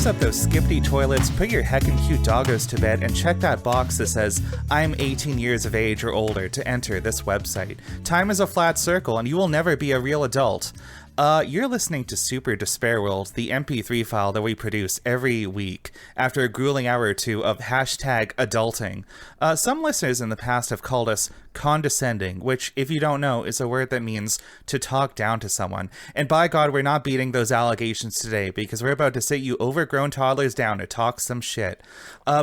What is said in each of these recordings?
close up those skippity toilets, put your heckin' cute doggos to bed, and check that box that says, I'm 18 years of age or older to enter this website. Time is a flat circle, and you will never be a real adult. You're listening to Super Despair World, the MP3 file that we produce every week after a grueling hour or two of hashtag adulting. Some listeners in the past have called us condescending, which, if you don't know, is a word that means to talk down to someone. And by God, we're not beating those allegations today, because we're about to sit you overgrown toddlers down to talk some shit.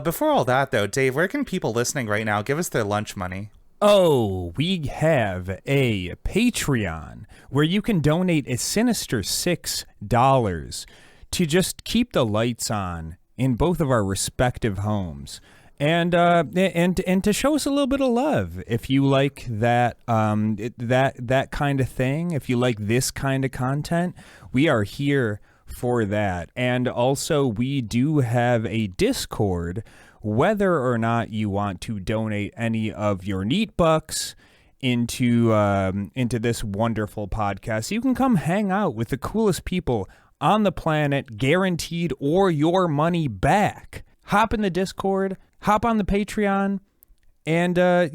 Before all that, though, Dave, where can people listening right now give us their lunch money? Oh, we have a Patreon where you can donate a sinister $6 to just keep the lights on in both of our respective homes, and to show us a little bit of love. If you like that that kind of thing, if you like this kind of content, we are here for that. And also, we do have a Discord. Whether or not you want to donate any of your neat bucks into this wonderful podcast, you can come hang out with the coolest people on the planet, guaranteed or your money back. Hop in the Discord, hop on the Patreon, and I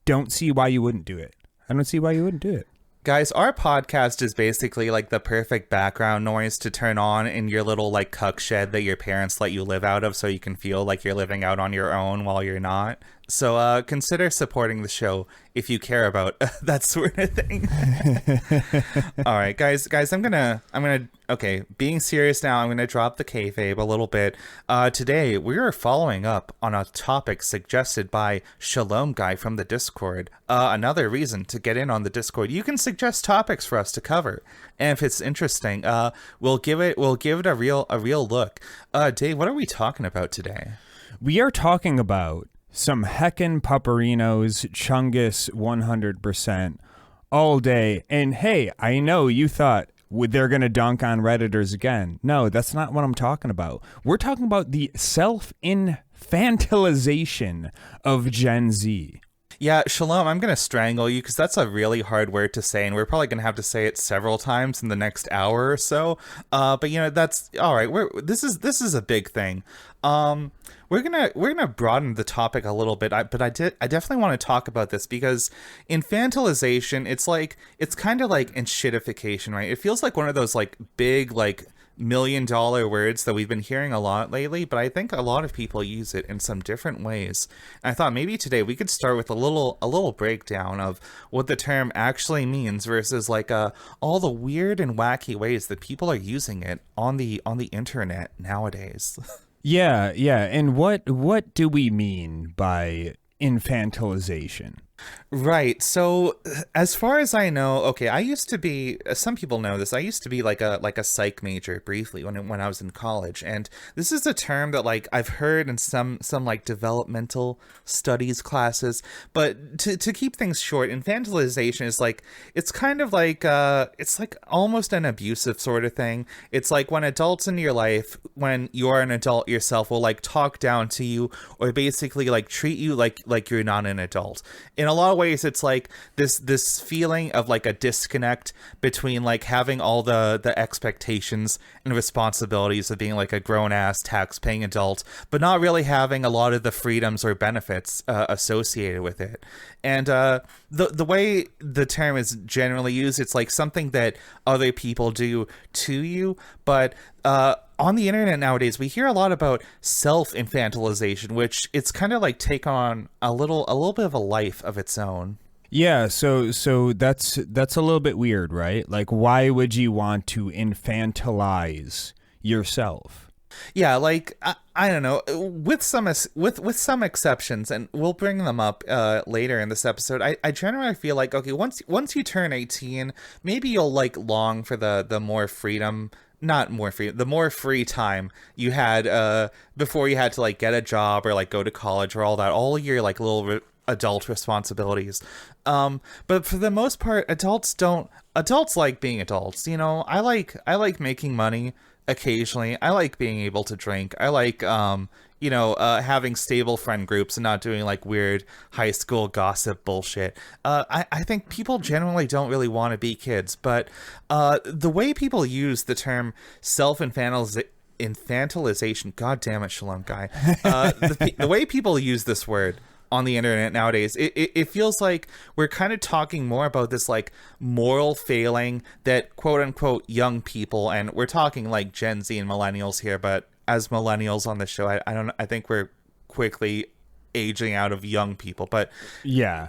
don't see why you wouldn't do it. I don't see why you wouldn't do it. Guys, our podcast is basically like the perfect background noise to turn on in your little like cuck shed that your parents let you live out of, so you can feel like you're living out on your own while you're not. So consider supporting the show if you care about that sort of thing. All right, guys, I'm gonna okay, being serious now, I'm gonna drop the kayfabe a little bit. Today we are following up on a topic suggested by Shalom Guy from the Discord. Another reason to get in on the Discord, you can suggest topics for us to cover, and if it's interesting, we'll give it a real look. Dave, what are we talking about today? We are talking about some heckin' pupperinos, Chungus 100% all day. And hey, I know you thought they're going to dunk on Redditors again. No, that's not what I'm talking about. We're talking about the self-infantilization of Gen Z. Yeah, Shalom, I'm going to strangle you because that's a really hard word to say, and we're probably going to have to say it several times in the next hour or so. But you know, that's all right. This is a big thing. We're gonna broaden the topic a little bit, but I definitely want to talk about this because infantilization, it's kind of like enshittification, right? It feels like one of those like big like $1 million words that we've been hearing a lot lately, but I think a lot of people use it in some different ways. And I thought maybe today we could start with a little breakdown of what the term actually means versus like all the weird and wacky ways that people are using it on the internet nowadays. Yeah, and what do we mean by infantilization? Right. So as far as I know, okay, I used to be, some people know this, I used to be like a psych major briefly when I was in college. And this is a term that like I've heard in some like developmental studies classes. But to keep things short, infantilization is like, it's kind of like, it's like almost an abusive sort of thing. It's like when adults in your life, when you're an adult yourself, will like talk down to you or basically like treat you like you're not an adult. In a lot of ways, it's like this feeling of like a disconnect between like having all the expectations and responsibilities of being like a grown-ass tax-paying adult, but not really having a lot of the freedoms or benefits associated with it. And the way the term is generally used, it's like something that other people do to you, but on the internet nowadays, we hear a lot about self-infantilization, which it's kind of like take on a little bit of a life of its own. Yeah, so that's a little bit weird, right? Like, why would you want to infantilize yourself? Yeah, like I don't know, with some exceptions, and we'll bring them up later in this episode. I generally feel like, okay, once you turn 18, maybe you'll like long for the more freedom. Not more free, the more free time you had before you had to like get a job or like go to college or all your like little adult responsibilities. But for the most part, adults like being adults. You know, I like making money occasionally. I like being able to drink. I like having stable friend groups and not doing like weird high school gossip bullshit. I think people generally don't really want to be kids, but the way people use the term self-infantilization, god damn it, Shalom Guy, the way people use this word on the internet nowadays, it feels like we're kind of talking more about this like moral failing that quote unquote young people, and we're talking like Gen Z and millennials here, but as millennials on the show, I think we're quickly aging out of young people, but yeah,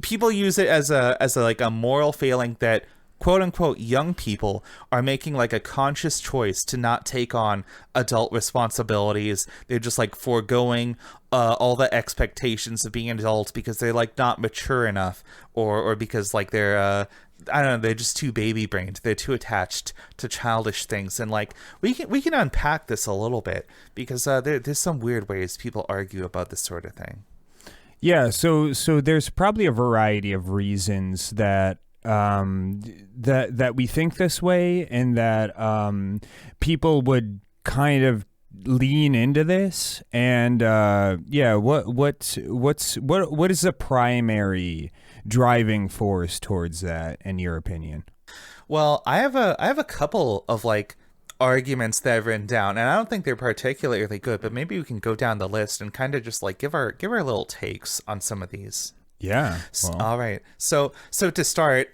people use it as a like a moral failing that quote unquote young people are making like a conscious choice to not take on adult responsibilities. They're just like foregoing all the expectations of being an adult because they're like not mature enough, or because like they're I don't know, they're just too baby brained. They're too attached to childish things. And like we can unpack this a little bit because there's some weird ways people argue about this sort of thing. Yeah, so there's probably a variety of reasons that that we think this way, and that people would kind of lean into this. And what is the primary driving force towards that, in your opinion? Well, I have a couple of like arguments that I've written down, and I don't think they're particularly good, but maybe we can go down the list and kind of just like give our little takes on some of these. Yeah. Well. All right. So to start,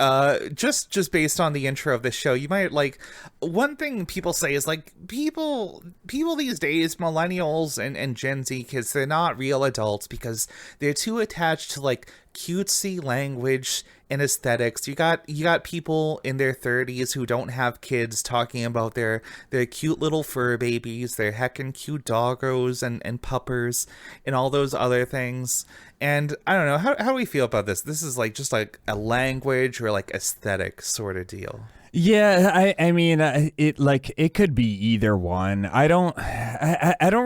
just based on the intro of this show, you might like, one thing people say is like people these days, millennials and Gen Z kids, they're not real adults because they're too attached to like cutesy language and aesthetics. You got people in their 30s who don't have kids talking about their cute little fur babies, their heckin' cute doggos and puppers and all those other things. And I don't know, how do we feel about this? This is like just like a language or like aesthetic sort of deal. Yeah, I mean, it could be either one. I don't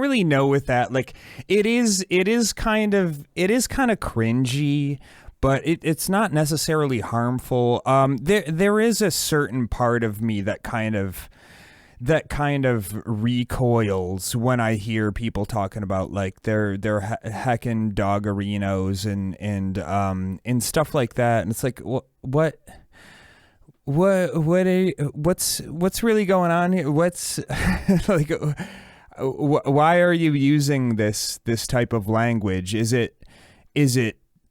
really know with that. Like, it is kind of cringy, but it's not necessarily harmful. There is a certain part of me that kind of recoils when I hear people talking about like their heckin' doggerinos and stuff like that, and it's like what's really going on here? What's like, why are you using this type of language? Is it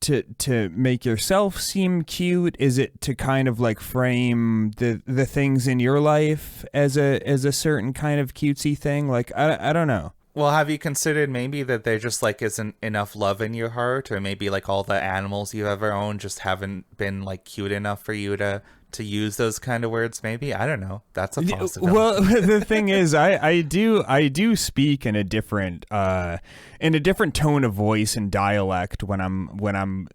to make yourself seem cute? Is it to kind of like frame the things in your life as a certain kind of cutesy thing? Like, I don't know. Well, have you considered maybe that there just like isn't enough love in your heart, or maybe like all the animals you ever owned just haven't been like cute enough for you to use those kind of words? Maybe, I don't know. That's a possibility. Well, the thing is, I do speak in a different tone of voice and dialect when I'm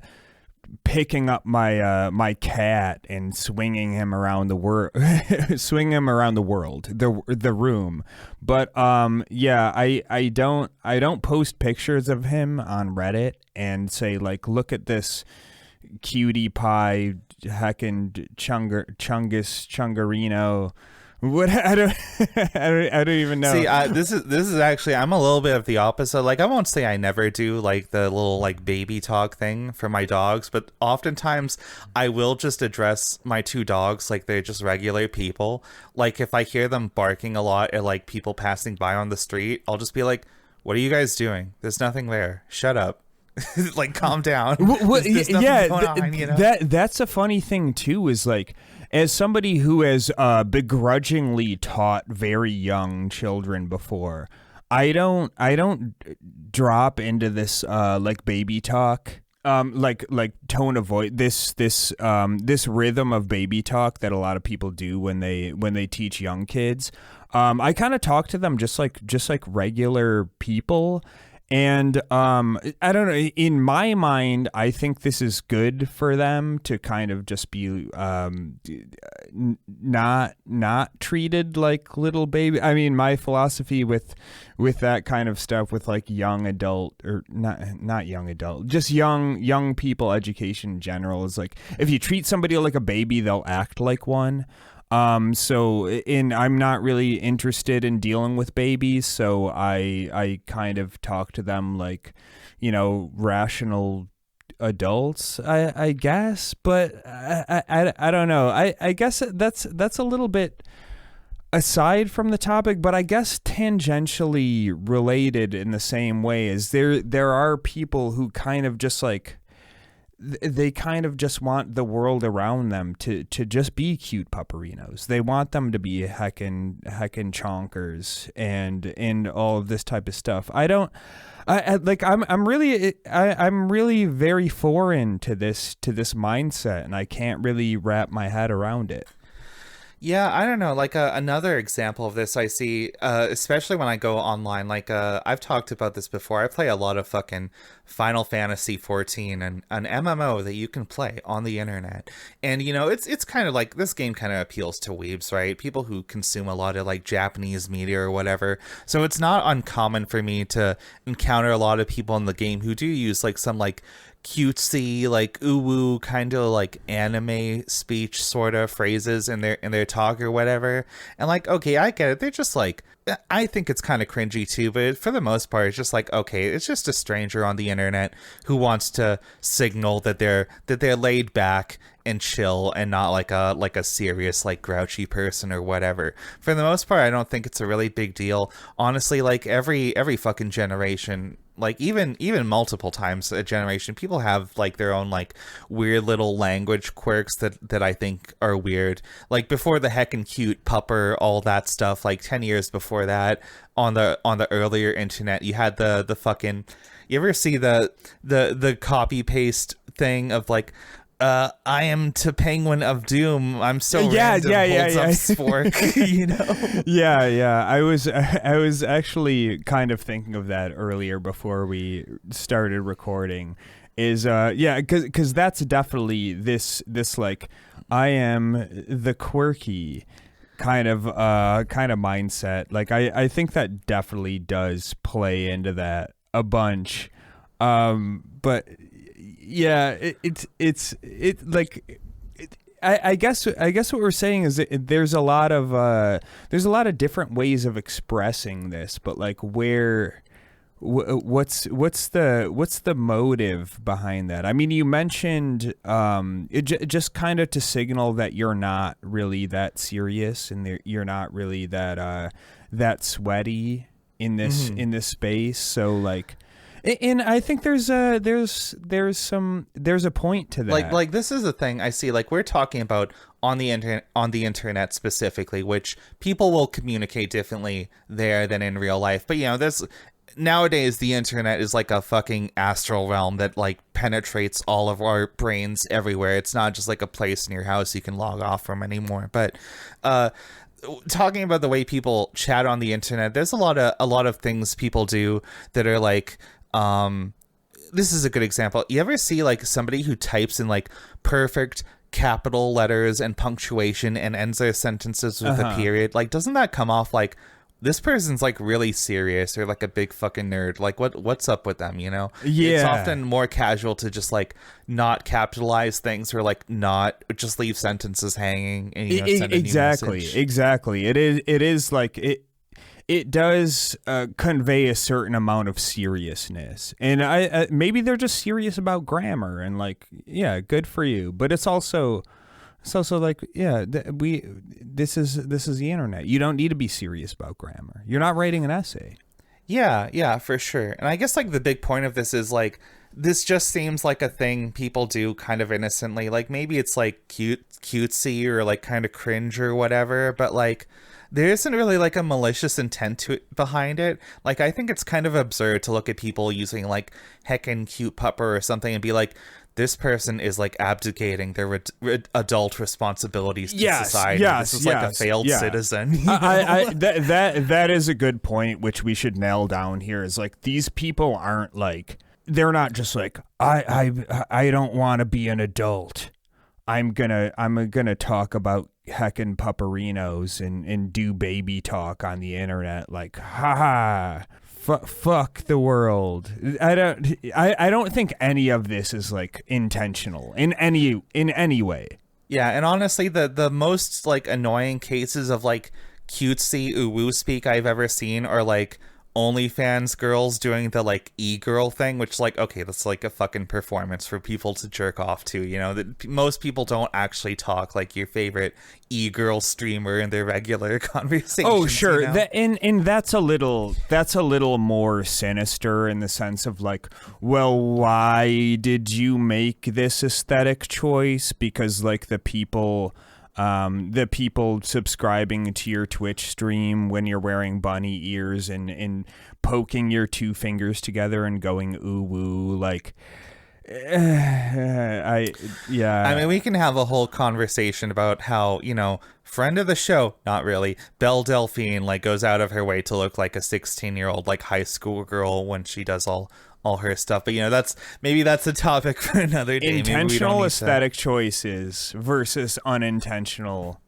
picking up my cat and swinging him around the world, the room. But yeah, I don't post pictures of him on Reddit and say like, look at this cutie pie heckin' chungarino. What I don't even know. See, this is actually, I'm a little bit of the opposite. Like, I won't say I never do like the little like baby talk thing for my dogs, but oftentimes I will just address my two dogs like they're just regular people. Like, if I hear them barking a lot at like people passing by on the street, I'll just be like, "What are you guys doing? There's nothing there. Shut up." Like, calm down. There's yeah, going on, you know? That's a funny thing too, is like, as somebody who has begrudgingly taught very young children before, I don't drop into this like baby talk, like tone of voice, this rhythm of baby talk that a lot of people do when they teach young kids. I kind of talk to them just like regular people. And I don't know, in my mind, I think this is good for them to kind of just be not treated like little baby. I mean, my philosophy with that kind of stuff, with like young adult, or not young adult, just young people education in general, is like, if you treat somebody like a baby, they'll act like one. I'm not really interested in dealing with babies, so I kind of talk to them like, rational adults, I guess. But I don't know. I guess that's a little bit aside from the topic, but I guess tangentially related in the same way. Is there are people who kind of just like, they kind of just want the world around them to just be cute pupperinos. They want them to be heckin' chonkers and all of this type of stuff. I'm really very foreign to this mindset, and I can't really wrap my head around it. Yeah, I don't know. Like another example of this I see, especially when I go online. Like I've talked about this before. I play a lot of fucking Final Fantasy 14 and an MMO that you can play on the internet. And it's kind of like this game kind of appeals to weebs, right? People who consume a lot of like Japanese media or whatever. So it's not uncommon for me to encounter a lot of people in the game who do use like some like cutesy, like ooh kind of like anime speech sort of phrases in their talk or whatever. And like, okay, I get it. They're just like, I think it's kind of cringy too, but for the most part, it's just like, okay, it's just a stranger on the internet who wants to signal that they're laid back and chill and not like a serious like grouchy person or whatever. For the most part, I don't think it's a really big deal. Honestly, like every fucking generation, like even multiple times a generation, people have like their own like weird little language quirks that I think are weird. Like before the heckin' cute pupper, all that stuff, like 10 years before that, on the earlier internet, you had the fucking, you ever see the copy paste thing of like, I am to Penguin of Doom. I'm so random. Holds up spork, Yeah. I was actually kind of thinking of that earlier before we started recording. Because that's definitely this like, I am the quirky kind of mindset. Like I think that definitely does play into that a bunch. But yeah, I guess what we're saying is that there's a lot of different ways of expressing this, but like what's the motive behind that? I mean, you mentioned just kind of to signal that you're not really that serious and you're not really that sweaty in this space. So like. And I think there's a point to that. Like this is the thing I see. Like we're talking about on the internet specifically, which people will communicate differently there than in real life. But nowadays the internet is like a fucking astral realm that like penetrates all of our brains everywhere. It's not just like a place in your house you can log off from anymore. But talking about the way people chat on the internet, there's a lot of things people do that are like. This is a good example. You ever see like somebody who types in like perfect capital letters and punctuation and ends their sentences with a period? Like, doesn't that come off like this person's like really serious or like a big fucking nerd? Like what's up with them, Yeah. It's often more casual to just like not capitalize things or like not just leave sentences hanging and send a new message. Exactly. It is like it does convey a certain amount of seriousness, and I maybe they're just serious about grammar and like, yeah, good for you. But it's also like, yeah, this is the internet. You don't need to be serious about grammar. You're not writing an essay. Yeah, for sure. And I guess like the big point of this is like, this just seems like a thing people do kind of innocently. Like maybe it's like cutesy or like kind of cringe or whatever, but like there isn't really like a malicious intent behind it. Like I think it's kind of absurd to look at people using like heckin' cute pupper or something and be like, this person is like abdicating their adult responsibilities to society. This is like a failed citizen. That is a good point, which we should nail down here. Is like, these people aren't like, they're not just like, I don't want to be an adult. I'm gonna talk about heckin' pupperinos and do baby talk on the internet. Like, fuck the world. I don't think any of this is like intentional in any way. Yeah, and honestly, the most like annoying cases of like cutesy uwu speak I've ever seen are like OnlyFans girls doing the like e-girl thing, which like okay, that's like a fucking performance for people to jerk off to. You know that most people don't actually talk like your favorite e-girl streamer in their regular conversations. Oh, sure. You know? And that's a little more sinister in the sense of like, well, why did you make this aesthetic choice? Because like the people subscribing to your Twitch stream when you're wearing bunny ears and poking your two fingers together and going ooh woo, like I mean, we can have a whole conversation about how, you know, friend of the show, not really, Belle Delphine, like, goes out of her way to look like a 16-year-old, like, high school girl when she does all her stuff. But, you know, maybe that's a topic for another day. Intentional aesthetic choices versus unintentional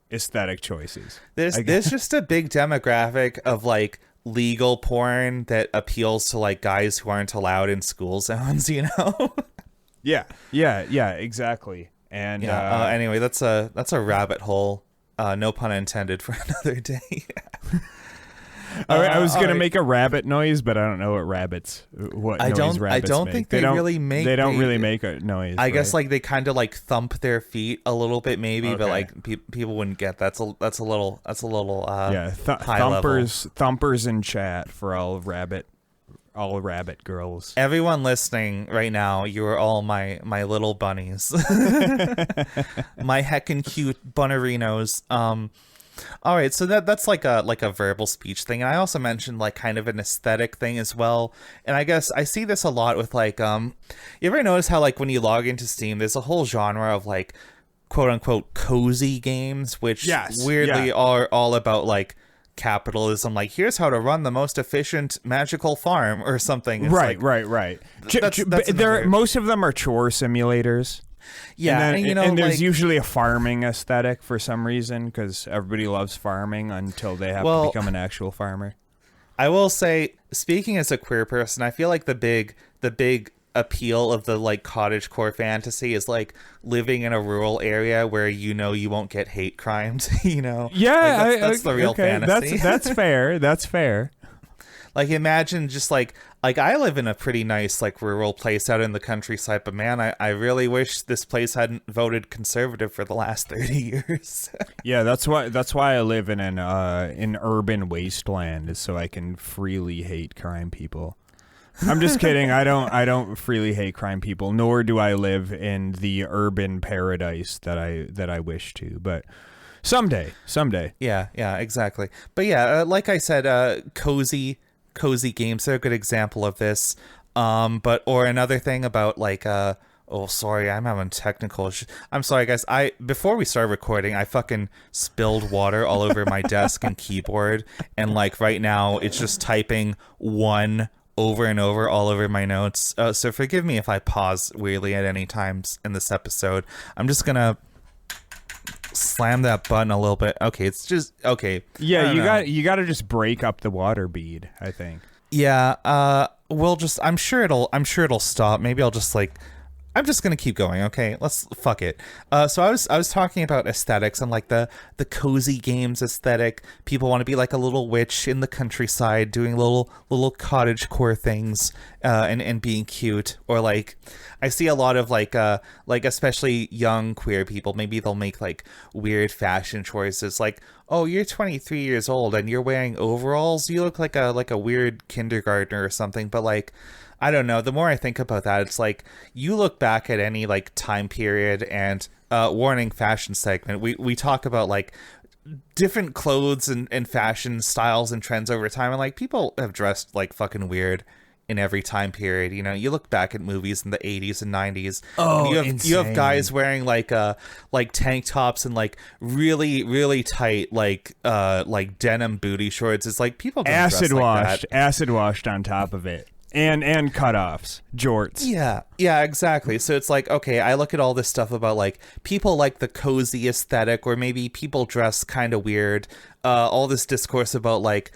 aesthetic choices. There's just a big demographic of, like, legal porn that appeals to like guys who aren't allowed in school zones, you know. yeah, exactly. And anyway, that's a rabbit hole, no pun intended, for another day. All right, I was gonna make a rabbit noise, but I don't know what rabbits think they really make. They don't really make a noise. I guess like they kind of like thump their feet a little bit, maybe, okay. But like people wouldn't get that's a little thumpers in chat for all rabbit girls. Everyone listening right now, you are all my little bunnies, my heckin' cute bunnerinos. All right, so that's like a verbal speech thing, and I also mentioned like kind of an aesthetic thing as well. And I guess I see this a lot with like you ever notice how like when you log into Steam, there's a whole genre of like quote unquote cozy games, which weirdly are all about like capitalism, like here's how to run the most efficient magical farm or something. It's right. That's most of them are chore simulators. Yeah, and you know, and there's like, usually a farming aesthetic for some reason because everybody loves farming until they have to become an actual farmer. I will say, speaking as a queer person, I feel like the big appeal of the like cottagecore fantasy is like living in a rural area where you know you won't get hate crimes. You know, yeah, like that's the real fantasy. That's fair. That's fair. Like imagine just like I live in a pretty nice like rural place out in the countryside, but man, I really wish this place hadn't voted conservative for the last 30 years. Yeah, that's why I live in an urban wasteland, is so I can freely hate crime people. I'm just kidding. I don't freely hate crime people, nor do I live in the urban paradise that I wish to, but someday. Yeah, exactly. But yeah, like I said, cozy games are a good example of this. Or another thing about like oh sorry, I'm having technical I'm sorry guys, before we start recording I fucking spilled water all over my desk and keyboard, and like right now it's just typing one over and over all over my notes, so forgive me if I pause weirdly at any times in this episode. I'm just gonna slam that button a little bit. Okay, it's just okay. Yeah, you got to just break up the water bead, I think. Yeah, we'll just I'm sure it'll stop. Maybe I'll just like I'm just gonna keep going. Okay, let's fuck it. So I was talking about aesthetics and like the cozy games aesthetic. People want to be like a little witch in the countryside, doing little cottage core things, and being cute. Or like I see a lot of like especially young queer people. Maybe they'll make like weird fashion choices. Like, oh, you're 23 years old and you're wearing overalls. You look like a weird kindergartner or something. But like, I don't know. The more I think about that, it's like you look back at any like time period and warning fashion segment. We talk about like different clothes and fashion styles and trends over time. And like people have dressed like fucking weird in every time period. You know, you look back at movies in the 80s and 90s. Oh, and you have guys wearing like tank tops and like really, really tight like denim booty shorts. It's like people don't dress like that. Acid washed on top of it. And cutoffs, jorts. Yeah, exactly. So it's like, okay, I look at all this stuff about like people like the cozy aesthetic, or maybe people dress kind of weird. All this discourse about like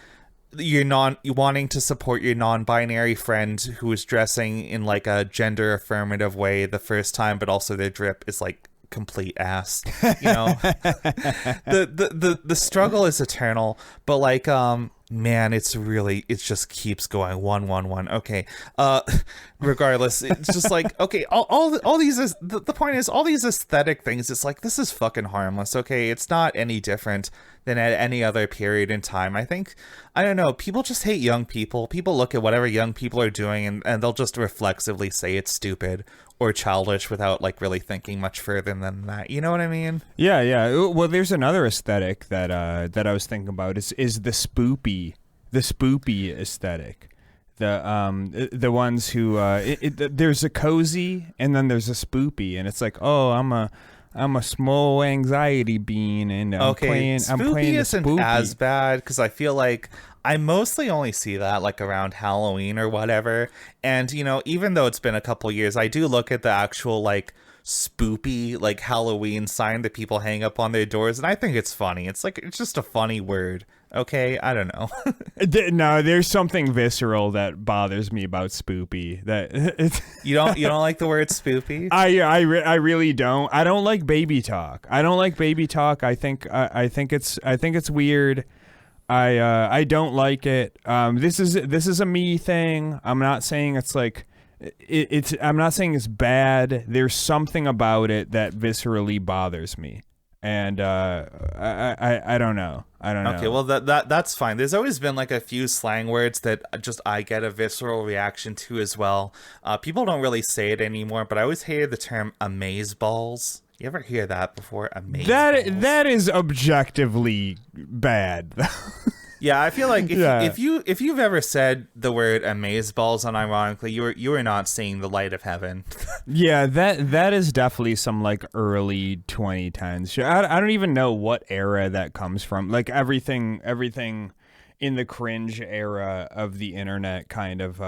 you wanting to support your non-binary friend who is dressing in like a gender affirmative way the first time, but also their drip is like complete ass. You know, the struggle is eternal, but like man, it just keeps going. One. Okay. Regardless, it's just like, okay, all these the point is, all these aesthetic things, it's like, this is fucking harmless. Okay, it's not any different than at any other period in time. I think, I don't know, people just hate young people. People look at whatever young people are doing and they'll just reflexively say it's stupid or childish without like really thinking much further than that. You know what I mean? Yeah. Well, there's another aesthetic that I was thinking about is the spoopy aesthetic. The ones who there's a cozy and then there's a spoopy, and it's like, oh, I'm a small anxiety bean, and I'm playing the isn't spoopy. as bad, because I feel like I mostly only see that like around Halloween or whatever. And, you know, even though it's been a couple years, I do look at the actual like spoopy like Halloween sign that people hang up on their doors, and I think it's funny. It's like, it's just a funny word. Okay, I don't know. No, there's something visceral that bothers me about spoopy. That you don't like the word spoopy? I really don't. I don't like baby talk. I think it's weird. I don't like it. This is a me thing. I'm not saying it's like I'm not saying it's bad. There's something about it that viscerally bothers me. And I don't know. Okay, well that's fine. There's always been like a few slang words that just I get a visceral reaction to as well. People don't really say it anymore, but I always hated the term amazeballs. You ever hear that before? Amazeballs. That is objectively bad. Yeah, I feel like if you've ever said the word amazeballs unironically, you were not seeing the light of heaven. Yeah, that is definitely some like early 2010s shit. I don't even know what era that comes from. Like everything in the cringe era of the internet kind of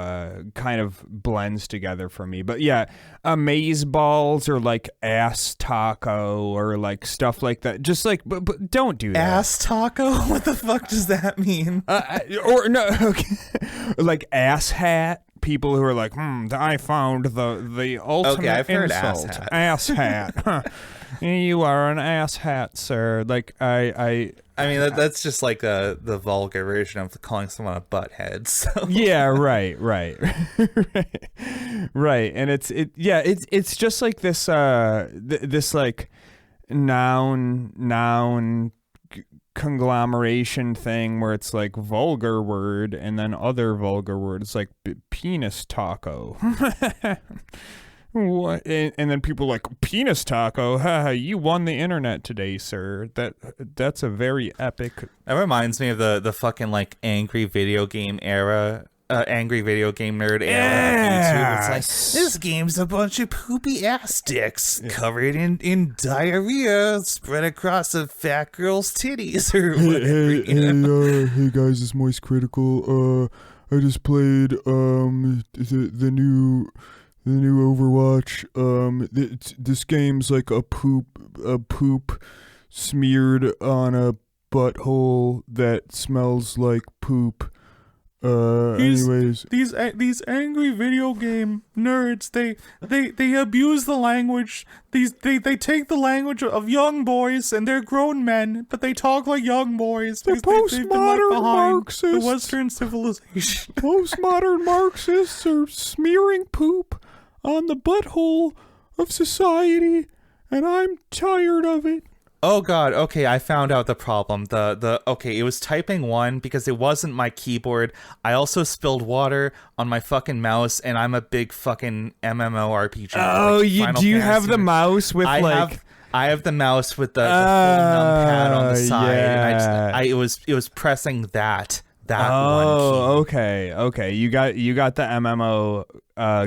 blends together for me. But yeah, amazeballs or like ass taco or like stuff like that. Just like, but don't do that. Ass taco? What the fuck does that mean? Or no, okay. Like ass hat. People who are like, I found the ultimate okay, I've heard insult. ass hat. Huh. You are an ass hat, sir. Like I mean, that's just like the vulgar version of calling someone a butthead. So. Yeah, right. And it's just like this this like noun conglomeration thing where it's like vulgar word and then other vulgar words like penis taco. What? And then people like, penis taco, haha, you won the internet today, sir. That's a very epic. That reminds me of the fucking like angry video game era. Angry video game nerd era of YouTube. It's like, this game's a bunch of poopy ass dicks covered in diarrhea spread across a fat girl's titties or whatever. Hey guys, it's Moist Critical. I just played the new Overwatch. This game's like a poop smeared on a butthole that smells like poop. Anyways, these angry video game nerds, they abuse the language. They take the language of young boys, and they're grown men, but they talk like young boys. The postmodern Marxists, the Western civilization. Postmodern Marxists are smearing poop on the butthole of society, and I'm tired of it. Oh god, okay, I found out the problem. Okay, it was typing 1 because it wasn't my keyboard. I also spilled water on my fucking mouse, and I'm a big fucking MMORPG. Oh, like you have the mouse with I have the mouse with the full numpad on the side, yeah. and it was pressing that one key. Oh, okay. You got the MMO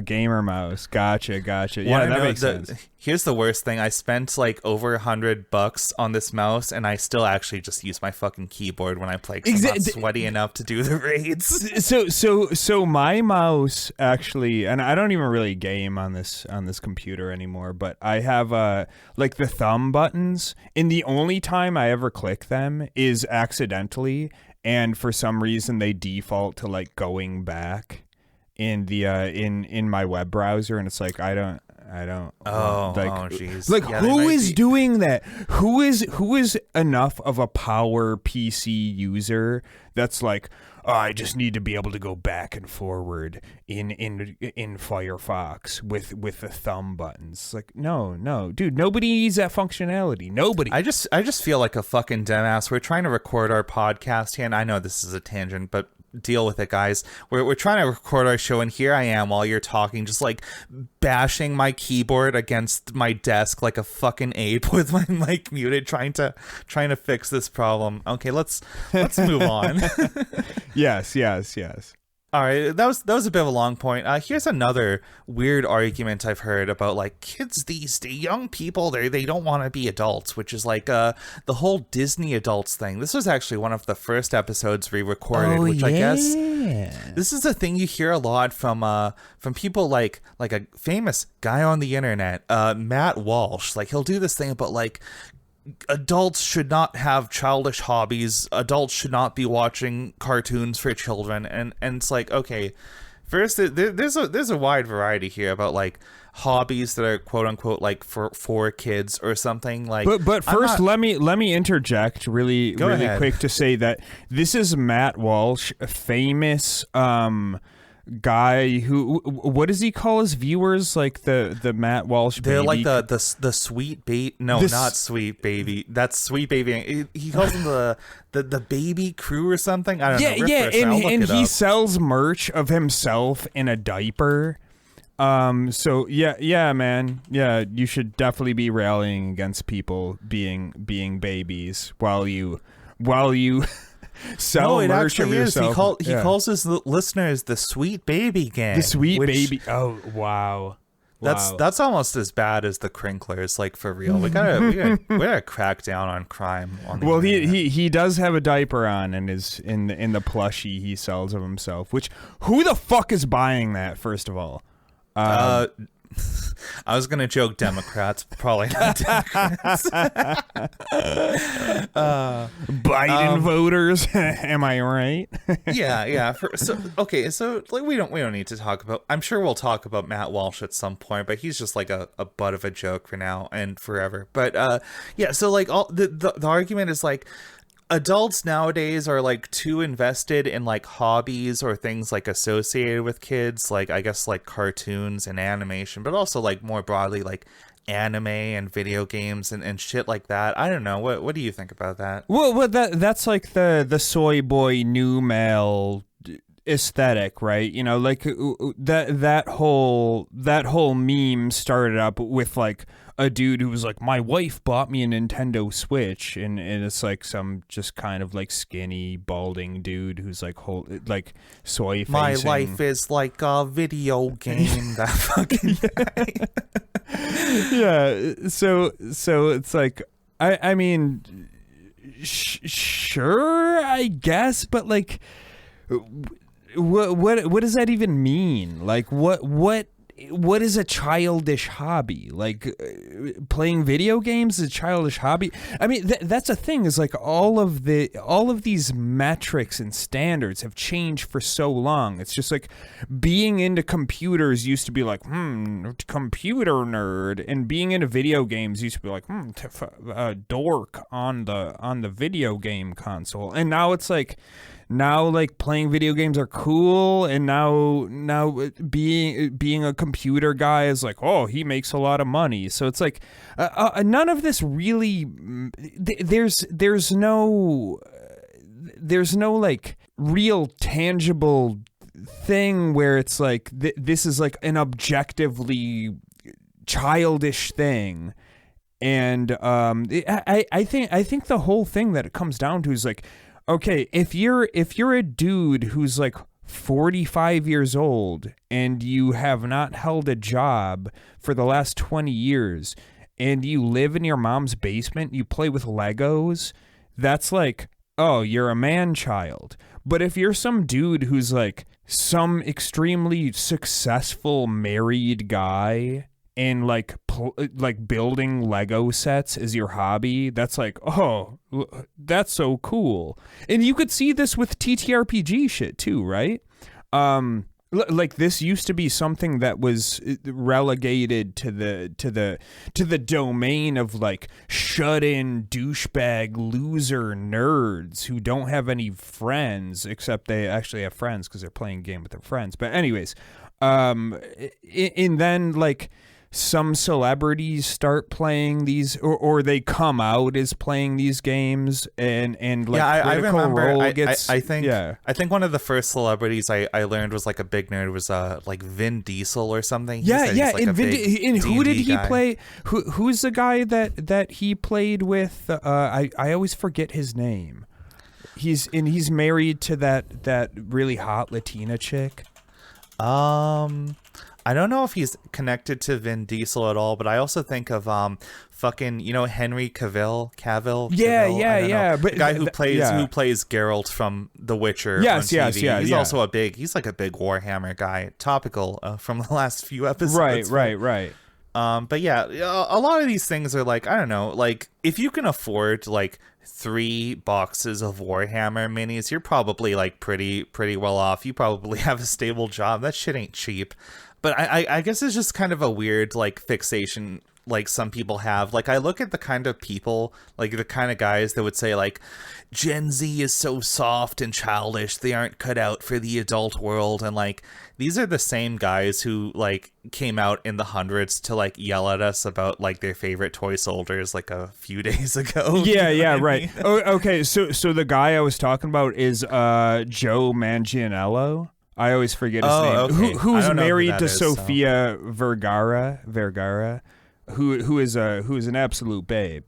gamer mouse. Gotcha. Yeah, that makes sense. Here's the worst thing. I spent like over $100 on this mouse, and I still actually just use my fucking keyboard when I play because I'm not sweaty enough to do the raids. So my mouse actually, and I don't even really game on this computer anymore, but I have like the thumb buttons, and the only time I ever click them is accidentally, and for some reason they default to like going back in the in my web browser, and it's like I I don't. Oh, like, jeez. Like, Yeah, who is doing that? Who is enough of a power PC user that's like, oh, I just need to be able to go back and forward in Firefox with the thumb buttons. Like, no, dude, nobody needs that functionality. Nobody. I just feel like a fucking dumbass. We're trying to record our podcast here, and I know this is a tangent, but deal with it, guys. We're trying to record our show, and here I am while you're talking, just like bashing my keyboard against my desk like a fucking ape with my mic muted, trying to fix this problem. Okay, let's move on. Yes. All right, that was a bit of a long point. Here's another weird argument I've heard about like kids these days, young people. They don't want to be adults, which is like the whole Disney adults thing. This was actually one of the first episodes we recorded, which I guess this is a thing you hear a lot from people like a famous guy on the internet, Matt Walsh. Like he'll do this thing about like, adults should not have childish hobbies. Adults should not be watching cartoons for children. And it's like, okay, first there's a wide variety here about like hobbies that are quote unquote like for kids or something. Like, but first let me interject really ahead. quick to say that this is Matt Walsh, a famous guy who, what does he call his viewers? Like the Matt Walsh baby? They're like the sweet baby. No, not sweet baby. That's sweet baby. He calls them the baby crew or something. I don't know. And he sells merch of himself in a diaper. So yeah, man. Yeah, you should definitely be rallying against people being babies while you sell merch of yourself. He calls his listeners the Sweet Baby Gang. The Sweet Baby. Oh, wow. That's almost as bad as the Crinklers. Like, for real, we gotta crack down on crime. On the internet. he does have a diaper on and is in the plushie he sells of himself. Which, who the fuck is buying that? First of all. I was gonna joke Democrats, probably not Democrats. Biden voters, am I right? yeah. So like we don't need to talk about. I'm sure we'll talk about Matt Walsh at some point, but he's just like a butt of a joke for now and forever. But yeah. So like all the argument is like, adults nowadays are like too invested in like hobbies or things like associated with kids, like I guess like cartoons and animation, but also like more broadly like anime and video games and shit like that. I don't know. What do you think about that? Well, that's like the soy boy new male aesthetic, right? You know, like that whole meme started up with like a dude who was like, my wife bought me a Nintendo Switch, and it's like some just kind of like skinny balding dude who's like like soy facing. My life is like a video game. That fucking guy. Yeah, so it's like I mean sure, I guess, but like what does that even mean? Like what is a childish hobby? Like playing video games is a childish hobby? I mean, that's a thing, is like all of these metrics and standards have changed for so long. It's just like being into computers used to be like, computer nerd, and being into video games used to be like, dork on the video game console. And now it's like, playing video games are cool, and now being a computer guy is like, oh, he makes a lot of money. So it's like none of this really. There's no like real tangible thing where it's like this is like an objectively childish thing. And I think the whole thing that it comes down to is like, okay, if you're a dude who's like 45 years old and you have not held a job for the last 20 years and you live in your mom's basement, you play with Legos, that's like, oh, you're a man-child. But if you're some dude who's like some extremely successful married guy and like building Lego sets is your hobby, that's like, oh, that's so cool. And you could see this with TTRPG shit too, right? Like this used to be something that was relegated to the domain of like shut-in douchebag loser nerds who don't have any friends, except they actually have friends because they're playing a game with their friends. But anyways, and then like some celebrities start playing these, or they come out as playing these games, and like I remember. Role gets, I think one of the first celebrities I learned was like a big nerd was like Vin Diesel or something. He said he's like and who did he guy. play? Who's the guy that he played with? I always forget his name. He's married to that really hot Latina chick. I don't know if he's connected to Vin Diesel at all, but I also think of fucking Henry Cavill. Yeah. But the guy who plays Geralt from The Witcher. Yes, on TV. yeah. He's also he's like a big Warhammer guy. Topical from the last few episodes. Right. But yeah, a lot of these things are like, I don't know, like if you can afford like 3 boxes of Warhammer minis, you're probably like pretty well off. You probably have a stable job. That shit ain't cheap. But I guess it's just kind of a weird like fixation like some people have. Like I look at the kind of people, like the kind of guys that would say like Gen Z is so soft and childish, they aren't cut out for the adult world, and like these are the same guys who like came out in the hundreds to like yell at us about like their favorite toy soldiers like a few days ago. Yeah, right. Oh, okay, so the guy I was talking about is Joe Manganiello. I always forget his name. Okay. Who's married to is, Sofia Vergara, who is an absolute babe.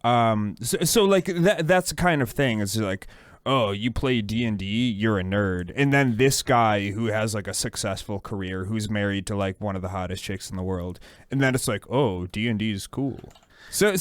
So like that's the kind of thing. It's like, oh, you play D&D, you're a nerd. And then this guy who has like a successful career, who's married to like one of the hottest chicks in the world. And then it's like, oh, D&D is cool. So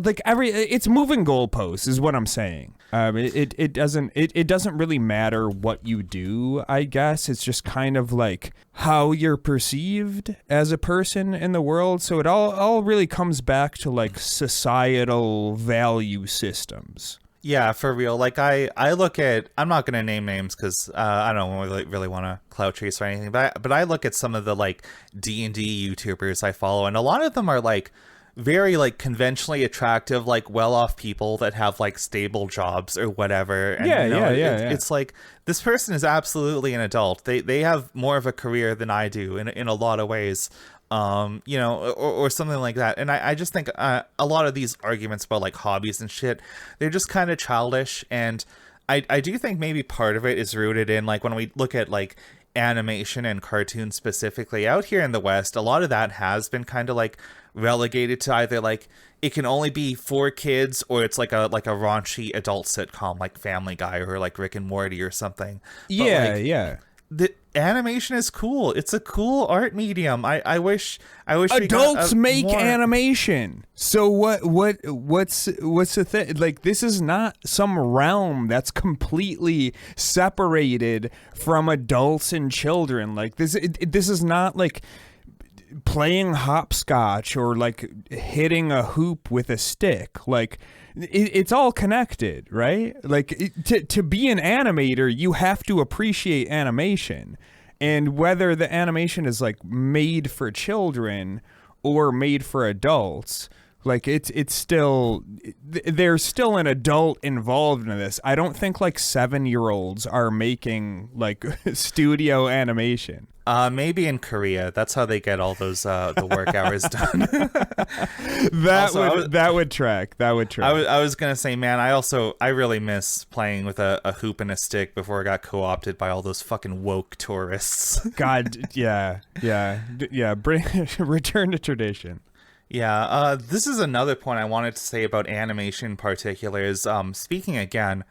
like it's moving goalposts is what I'm saying. It doesn't really matter what you do, I guess. It's just kind of like how you're perceived as a person in the world. So it all really comes back to like societal value systems. Yeah, for real. Like I look at, I'm not going to name names because I don't really want to clout chase or anything, but I look at some of the like D&D YouTubers I follow, and a lot of them are like very like conventionally attractive, like well-off people that have like stable jobs or whatever. And, it's like this person is absolutely an adult. They have more of a career than I do in a lot of ways. Or something like that. And I just think a lot of these arguments about like hobbies and shit, they're just kind of childish. And I do think maybe part of it is rooted in like when we look at like animation and cartoons specifically out here in the West, a lot of that has been kind of like relegated to either like it can only be for kids, or it's like a raunchy adult sitcom like Family Guy or like Rick and Morty or something. Yeah. The animation is cool. It's a cool art medium. I wish adults make more animation. So what's the thing? Like, this is not some realm that's completely separated from adults and children. Like this is not like playing hopscotch or like hitting a hoop with a stick. Like it's all connected, right? Like to be an animator, you have to appreciate animation, and whether the animation is like made for children or made for adults, like it's still, there's still an adult involved in this. I don't think like 7-year-olds are making like studio animation. Maybe in Korea, that's how they get all those the work hours done. That would track. I was gonna say, man, I really miss playing with a hoop and a stick before it got co-opted by all those fucking woke tourists. God, yeah. Return to tradition. Yeah, this is another point I wanted to say about animation in particular is, speaking again,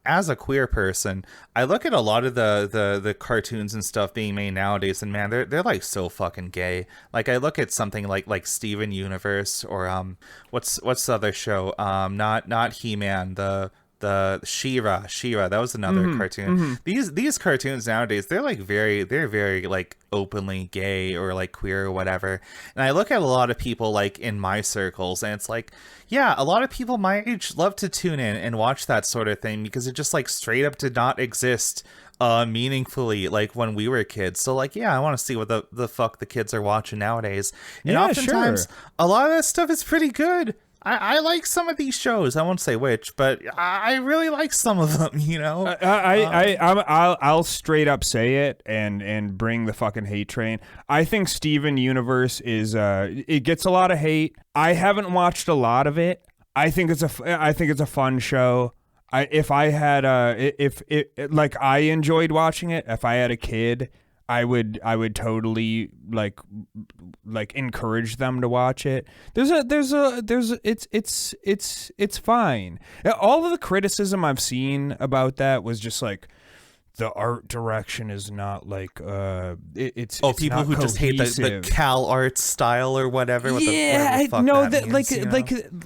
as a queer person, I look at a lot of the cartoons and stuff being made nowadays, and man, they're like so fucking gay. Like I look at something like Steven Universe, or what's the other show? Not He-Man, the She-Ra, that was another cartoon. These cartoons nowadays, they're very like openly gay or like queer or whatever. And I look at a lot of people like in my circles, and it's like, yeah, a lot of people my age love to tune in and watch that sort of thing because it just like straight up did not exist meaningfully like when we were kids. So like, yeah, I want to see what the fuck the kids are watching nowadays. And Yeah, oftentimes sure. a lot of that stuff is pretty good. I like some of these shows. I won't say which, but I really like some of them, you know? I'll straight up say it and bring the fucking hate train. I think Steven Universe is it gets a lot of hate. I haven't watched a lot of it. I think it's a fun show. If I had like I enjoyed watching it. If I had a kid, I would totally like encourage them to watch it. It's fine. All of the criticism I've seen about that was just like the art direction is not like it's people not who just hate the cohesive. Cal art style or whatever. What Yeah, the fuck no, that means, you know?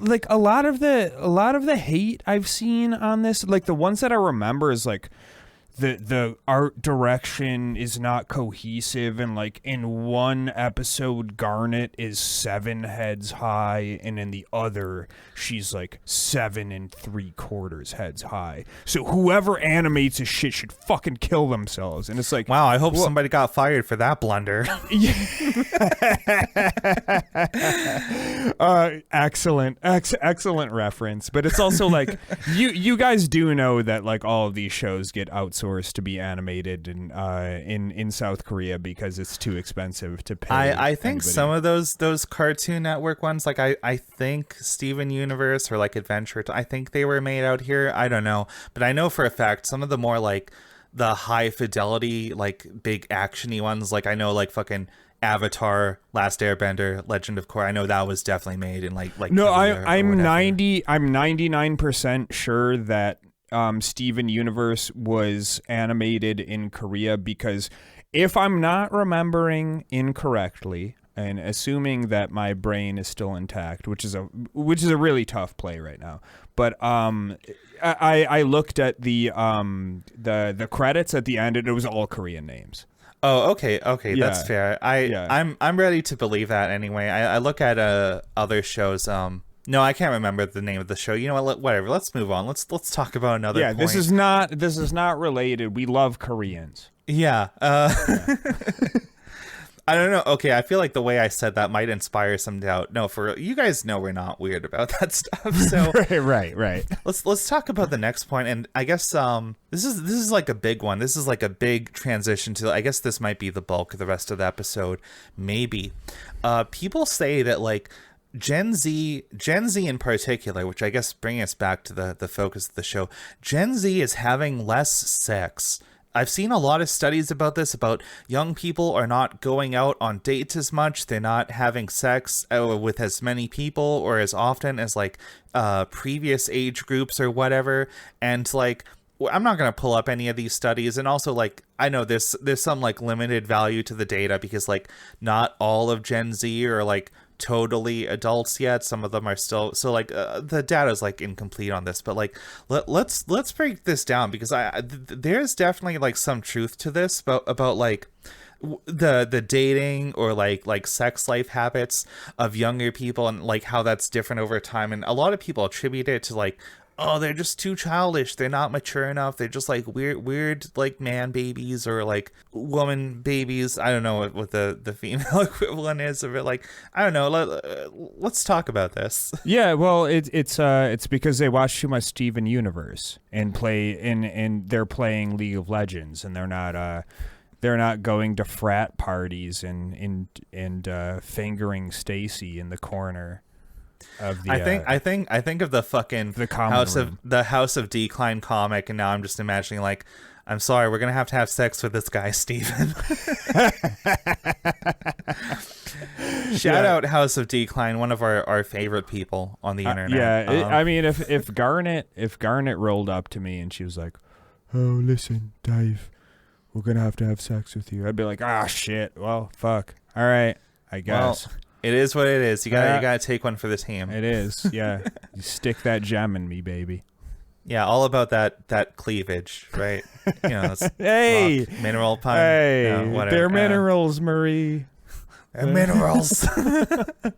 like a lot of the hate I've seen on this, like the ones that I remember is like the art direction is not cohesive, and like in one episode Garnet is 7 heads high and in the other she's like 7 3/4 heads high, so whoever animates this shit should fucking kill themselves. And it's like, wow, I hope somebody got fired for that blunder. Excellent reference. But it's also like you guys do know that like all of these shows get outsourced to be animated in South Korea because it's too expensive to pay. I think anybody. some of those Cartoon Network ones, like I think Steven Universe or like Adventure, I think they were made out here. I don't know, but I know for a fact some of the more like the high fidelity, like big actiony ones, like I know like fucking Avatar, Last Airbender, Legend of Korra. I know that was definitely made in like no, Korea or I'm whatever. 99% sure that Steven Universe was animated in Korea, because if I'm not remembering incorrectly, and assuming that my brain is still intact, which is a really tough play right now, but I looked at the credits at the end and it was all Korean names. Oh, okay, Yeah. that's fair. I'm ready to believe that anyway. I look at other shows. No, I can't remember the name of the show. You know what? Whatever. Let's move on. Let's talk about another. Yeah, point. this is not related. We love Koreans. Yeah. I don't know. Okay, I feel like the way I said that might inspire some doubt. No, for you guys know we're not weird about that stuff. So right. let's talk about the next point. And I guess this is like a big one. This is like a big transition to, I guess this might be the bulk of the rest of the episode. Maybe. People say that like Gen Z in particular, which I guess bringing us back to the focus of the show, Gen Z is having less sex. I've seen a lot of studies about this, about young people are not going out on dates as much. They're not having sex with as many people or as often as like previous age groups or whatever. And like, I'm not going to pull up any of these studies. And also like, I know there's some like limited value to the data because like not all of Gen Z are like totally adults yet. Some of them are still, so like the data is like incomplete on this, but like let's break this down because there's definitely like some truth to this about like the dating or like sex life habits of younger people and like how that's different over time. And a lot of people attribute it to like, oh, they're just too childish. They're not mature enough. They're just like weird like man babies or like woman babies. I don't know what the female equivalent is of it. Like, I don't know. Let's talk about this. Yeah, well, it's because they watch too much Steven Universe and play and they're playing League of Legends, and they're not going to frat parties and fingering Stacy in the corner. Of the, I think of the fucking House of Decline comic, and now I'm just imagining like, I'm sorry, we're gonna have to have sex with this guy, Steven. Shout out House of Decline, one of our favorite people on the internet. Yeah, I mean, if Garnet rolled up to me and she was like, "Oh, listen, Dave, we're gonna have to have sex with you," I'd be like, "Ah, shit. Well, fuck. All right, I guess." Well, it is what it is. You gotta take one for the team. It is, yeah. You stick that gem in me, baby. Yeah, all about that cleavage, right? You know, hey, rock, mineral pun. Hey, you know, whatever. they're minerals, Marie. They're minerals. But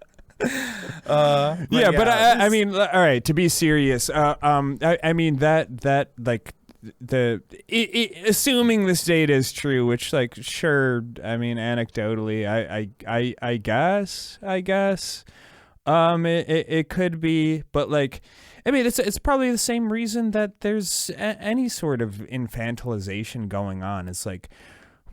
I mean, all right. To be serious, I mean that like assuming this data is true, which like sure, I mean anecdotally, I guess it could be, but like I mean it's probably the same reason that there's any sort of infantilization going on. It's like,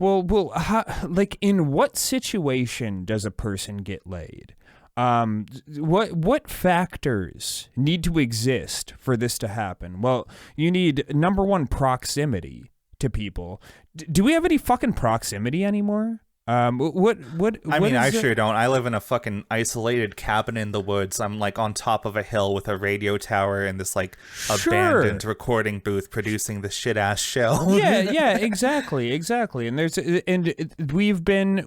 how, like in what situation does a person get laid? What factors need to exist for this to happen? Well, you need, number one, proximity to people. Do we have any fucking proximity anymore? What I mean, I is sure don't. I live in a fucking isolated cabin in the woods. I'm like on top of a hill with a radio tower and this like abandoned recording booth producing the shit ass show. Yeah, exactly. And we've been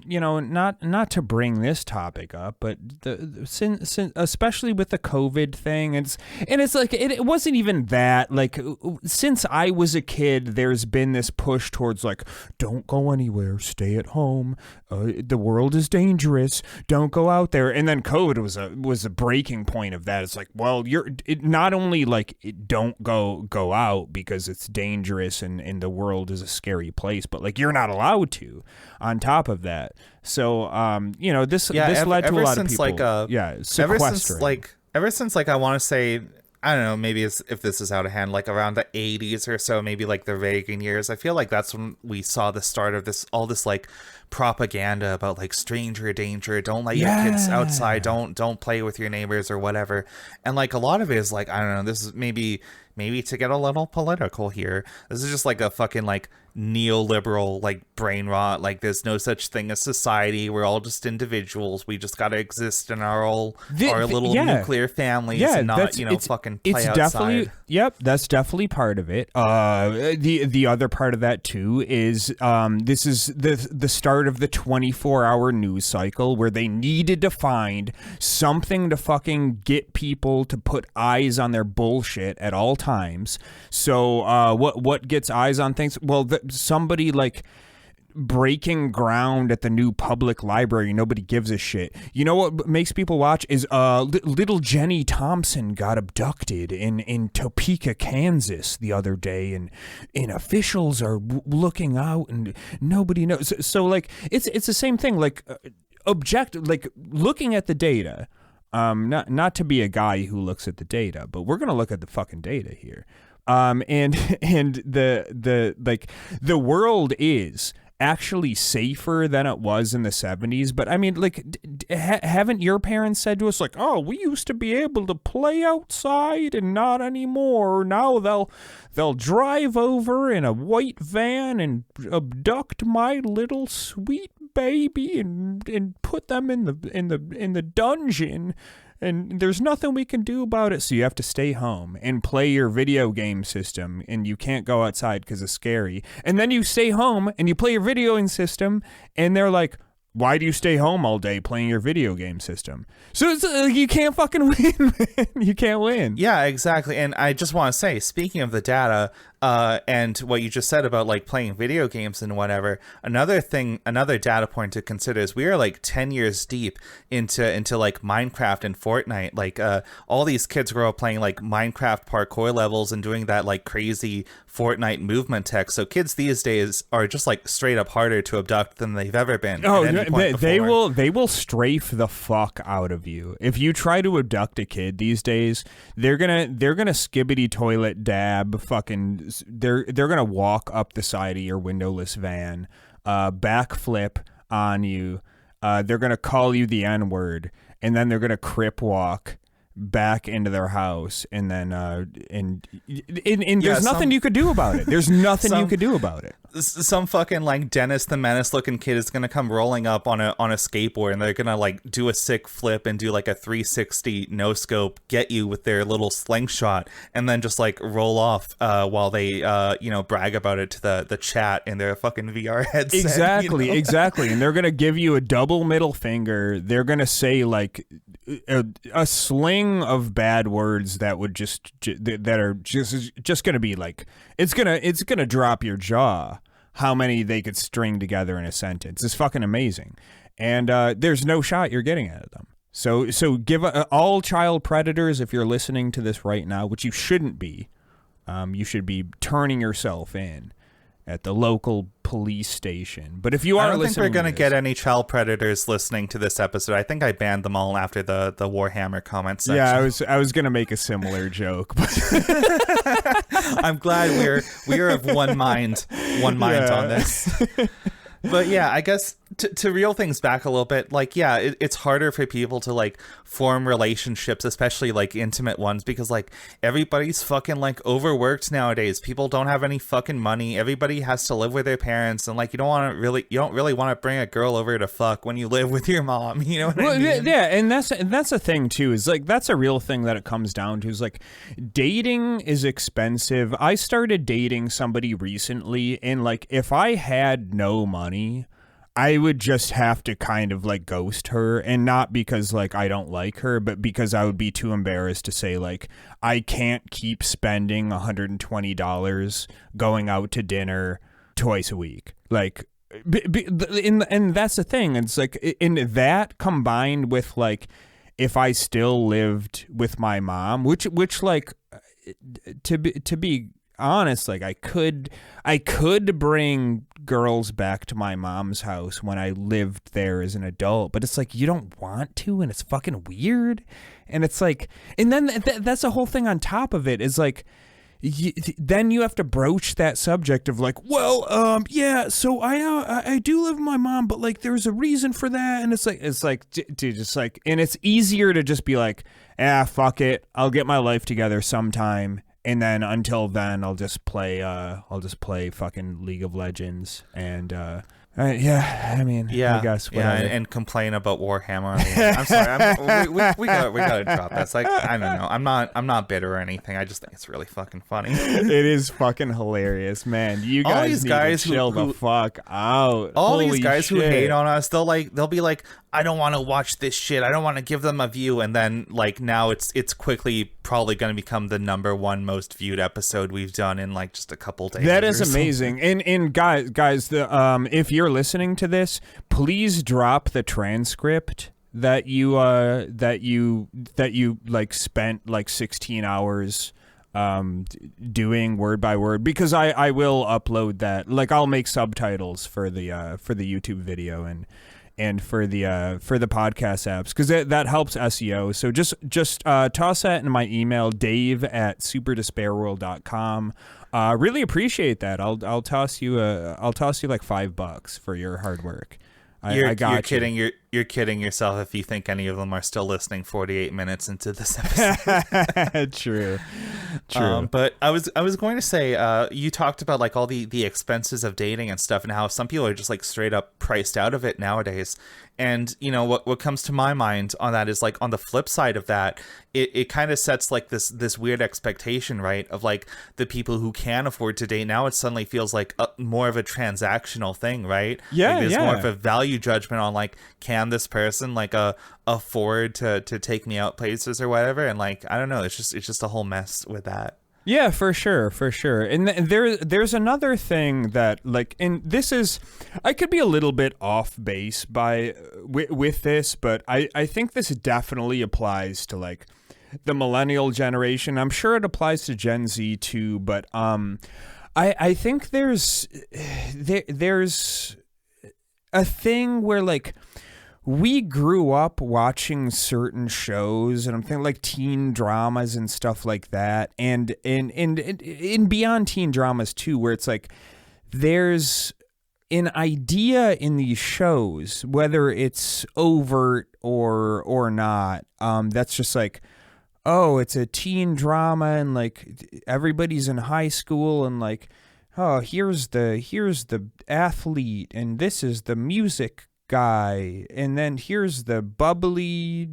you know, not to bring this topic up, but since especially with the COVID thing, it's like it wasn't even that, like since I was a kid, there's been this push towards like, don't go anywhere. Stay at home. The world is dangerous. Don't go out there. And then COVID was a breaking point of that. It's like, well, not only like don't go out because it's dangerous and the world is a scary place, but like you're not allowed to. On top of that, so you know this led to a lot of people. Sequestering. Ever since I want to say, I don't know, maybe if this is out of hand, like around the 80s or so, maybe like the Reagan years, I feel like that's when we saw the start of all this like propaganda about like stranger danger, don't let your kids outside, don't play with your neighbors or whatever. And like a lot of it is like, I don't know, this is maybe to get a little political here, this is just like a fucking like neoliberal like brain rot, like there's no such thing as society, we're all just individuals, we just gotta exist in our little nuclear families and not fucking play outside. Definitely, yep, that's definitely part of it. The other part of that too is this is the start of the 24-hour news cycle where they needed to find something to fucking get people to put eyes on their bullshit at all times. So what gets eyes on things? Well, somebody like breaking ground at the new public library, nobody gives a shit. You know what makes people watch is little Jenny Thompson got abducted in Topeka, Kansas the other day, and officials are looking out and nobody knows. So like it's the same thing, like like looking at the data. Not to be a guy who looks at the data, but we're gonna look at the fucking data here. And the world is actually safer than it was in the 70s. But I mean, like, haven't your parents said to us like, oh, we used to be able to play outside and not anymore. Now they'll drive over in a white van and abduct my little sweet baby and put them in the dungeon. And there's nothing we can do about it, so you have to stay home and play your video game system, and you can't go outside because it's scary. And then you stay home and you play your video game system, and they're like, why do you stay home all day playing your video game system? So it's, you can't fucking win, man. You can't win. Yeah, exactly. And I just want to say, speaking of the data, and what you just said about like playing video games and whatever, another data point to consider is we are like 10 years deep into like Minecraft and Fortnite. Like all these kids grow up playing like Minecraft parkour levels and doing that like crazy Fortnite movement tech. So kids these days are just like straight up harder to abduct than they've ever been. Oh, they will strafe the fuck out of you if you try to abduct a kid these days. They're gonna skibbity toilet dab fucking. They're gonna walk up the side of your windowless van, backflip on you. They're gonna call you the N-word, and then they're gonna crip walk back into their house, and then there's nothing you could do about it. There's nothing you could do about it. Some fucking like Dennis the Menace looking kid is gonna come rolling up on a skateboard, and they're gonna like do a sick flip and do like a 360 no scope, get you with their little slingshot, and then just like roll off while they brag about it to the chat in their fucking VR headset. Exactly, exactly. And they're gonna give you a double middle finger. They're gonna say like a sling of bad words that would that are just gonna be like it's gonna drop your jaw. How many they could string together in a sentence. It's fucking amazing. And there's no shot you're getting out of them. So give all child predators, if you're listening to this right now, which you shouldn't be, you should be turning yourself in at the local police station. But if you are I don't think we're going to this, get any child predators listening to this episode. I think I banned them all after the Warhammer comment section. Yeah, I was going to make a similar joke. But I'm glad we're of one mind on this. But yeah, I guess to reel things back a little bit, like, yeah, it's harder for people to like form relationships, especially like intimate ones, because like everybody's fucking like overworked nowadays. People don't have any fucking money. Everybody has to live with their parents, and like you don't really want to bring a girl over to fuck when you live with your mom. You know what I mean? Yeah, and that's a thing too. Is like that's a real thing that it comes down to. Is like dating is expensive. I started dating somebody recently, and like if I had no money, I would just have to kind of like ghost her, and not because like I don't like her, but because I would be too embarrassed to say like I can't keep spending $120 going out to dinner twice a week. Like, and that's the thing. It's like in that combined with like if I still lived with my mom, which like to be honest, like I could bring girls back to my mom's house when I lived there as an adult, but it's like you don't want to, and it's fucking weird, and it's like, and then that's the whole thing on top of it is like then you have to broach that subject of like, well, yeah, so I do live with my mom, but like there's a reason for that, and it's like dude, just like, and it's easier to just be like, fuck it, I'll get my life together sometime. And then until then, I'll just play fucking League of Legends and I guess whatever. And complain about Warhammer. I'm sorry, we gotta drop this. Like, I don't know. I'm not bitter or anything. I just think it's really fucking funny. It is fucking hilarious, man. You guys, all these need guys to chill who the fuck out. All Holy these guys shit. who hate on us, they'll be like, I don't want to watch this shit. I don't want to give them a view. And then like now it's quickly probably going to become the #1 most viewed episode we've done in like just a couple days. That is amazing. And guys, the if you're listening to this, please drop the transcript that you like spent like 16 hours doing word by word, because I will upload that. Like I'll make subtitles for the YouTube video and for the podcast apps, because that helps SEO. So just toss that in my email, dave@superdespairworld.com. Really appreciate that. I'll toss you like $5 for your hard work. I got you're kidding. You're kidding yourself if you think any of them are still listening 48 minutes into this episode. True. But I was going to say, you talked about like all the expenses of dating and stuff, and how some people are just like straight up priced out of it nowadays. And you know what comes to my mind on that is like, on the flip side of that, it kind of sets like this weird expectation, right, of like the people who can afford to date. Now it suddenly feels like more of a transactional thing, right? Yeah, like there's more of a value judgment on like, can this person like afford to take me out places or whatever, and like I don't know, it's just a whole mess with that. Yeah, for sure. And there's another thing that like, and this is, I could be a little bit off base with this, but I think this definitely applies to like the millennial generation. I'm sure it applies to Gen Z too, but I think there's a thing where like we grew up watching certain shows, and I'm thinking like teen dramas and stuff like that, and beyond teen dramas too, where it's like there's an idea in these shows, whether it's overt or not, that's just like, oh, it's a teen drama, and like everybody's in high school, and like, oh, here's the athlete, and this is the music guy, and then here's the bubbly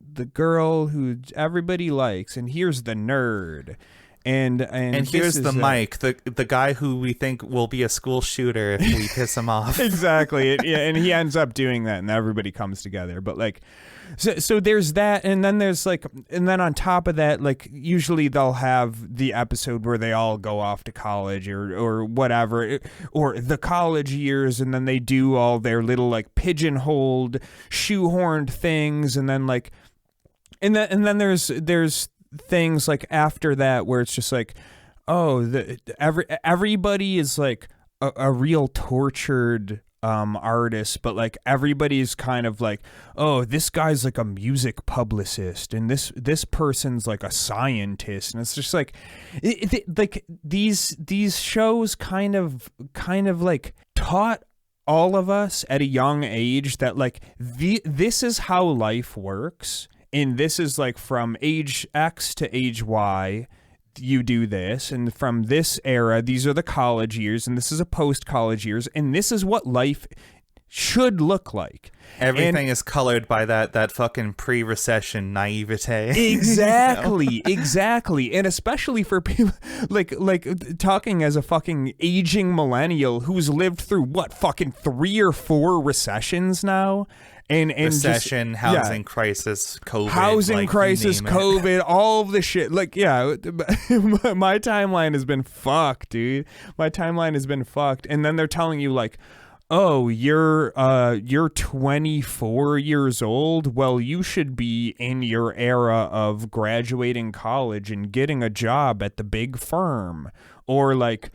the girl who everybody likes, and here's the nerd, and here's the Mike, the guy who we think will be a school shooter if we piss him off. Exactly. Yeah, and he ends up doing that, and everybody comes together. But like, so there's that, and then there's like, and then on top of that, like usually they'll have the episode where they all go off to college or whatever, or the college years, and then they do all their little like pigeonholed, shoehorned things, and then like, and then there's things like after that where it's just like, oh, everybody is like a real tortured artist, but like everybody's kind of like, oh, this guy's like a music publicist, and this person's like a scientist, and it's just like, like these shows kind of like taught all of us at a young age that like this is how life works, and this is like from age X to age Y. You do this, and from this era, these are the college years, and this is a post-college years, and this is what life should look like. Everything is colored by that fucking pre-recession naivete. Exactly, exactly. And especially for people like talking as a fucking aging millennial who's lived through what, fucking 3 or 4 recessions now. And recession, just, housing crisis, COVID, housing like, crisis, COVID, all of the shit. Like, yeah, my timeline has been fucked, dude. My timeline has been fucked. And then they're telling you like, oh, you're 24 years old. Well, you should be in your era of graduating college and getting a job at the big firm, or like,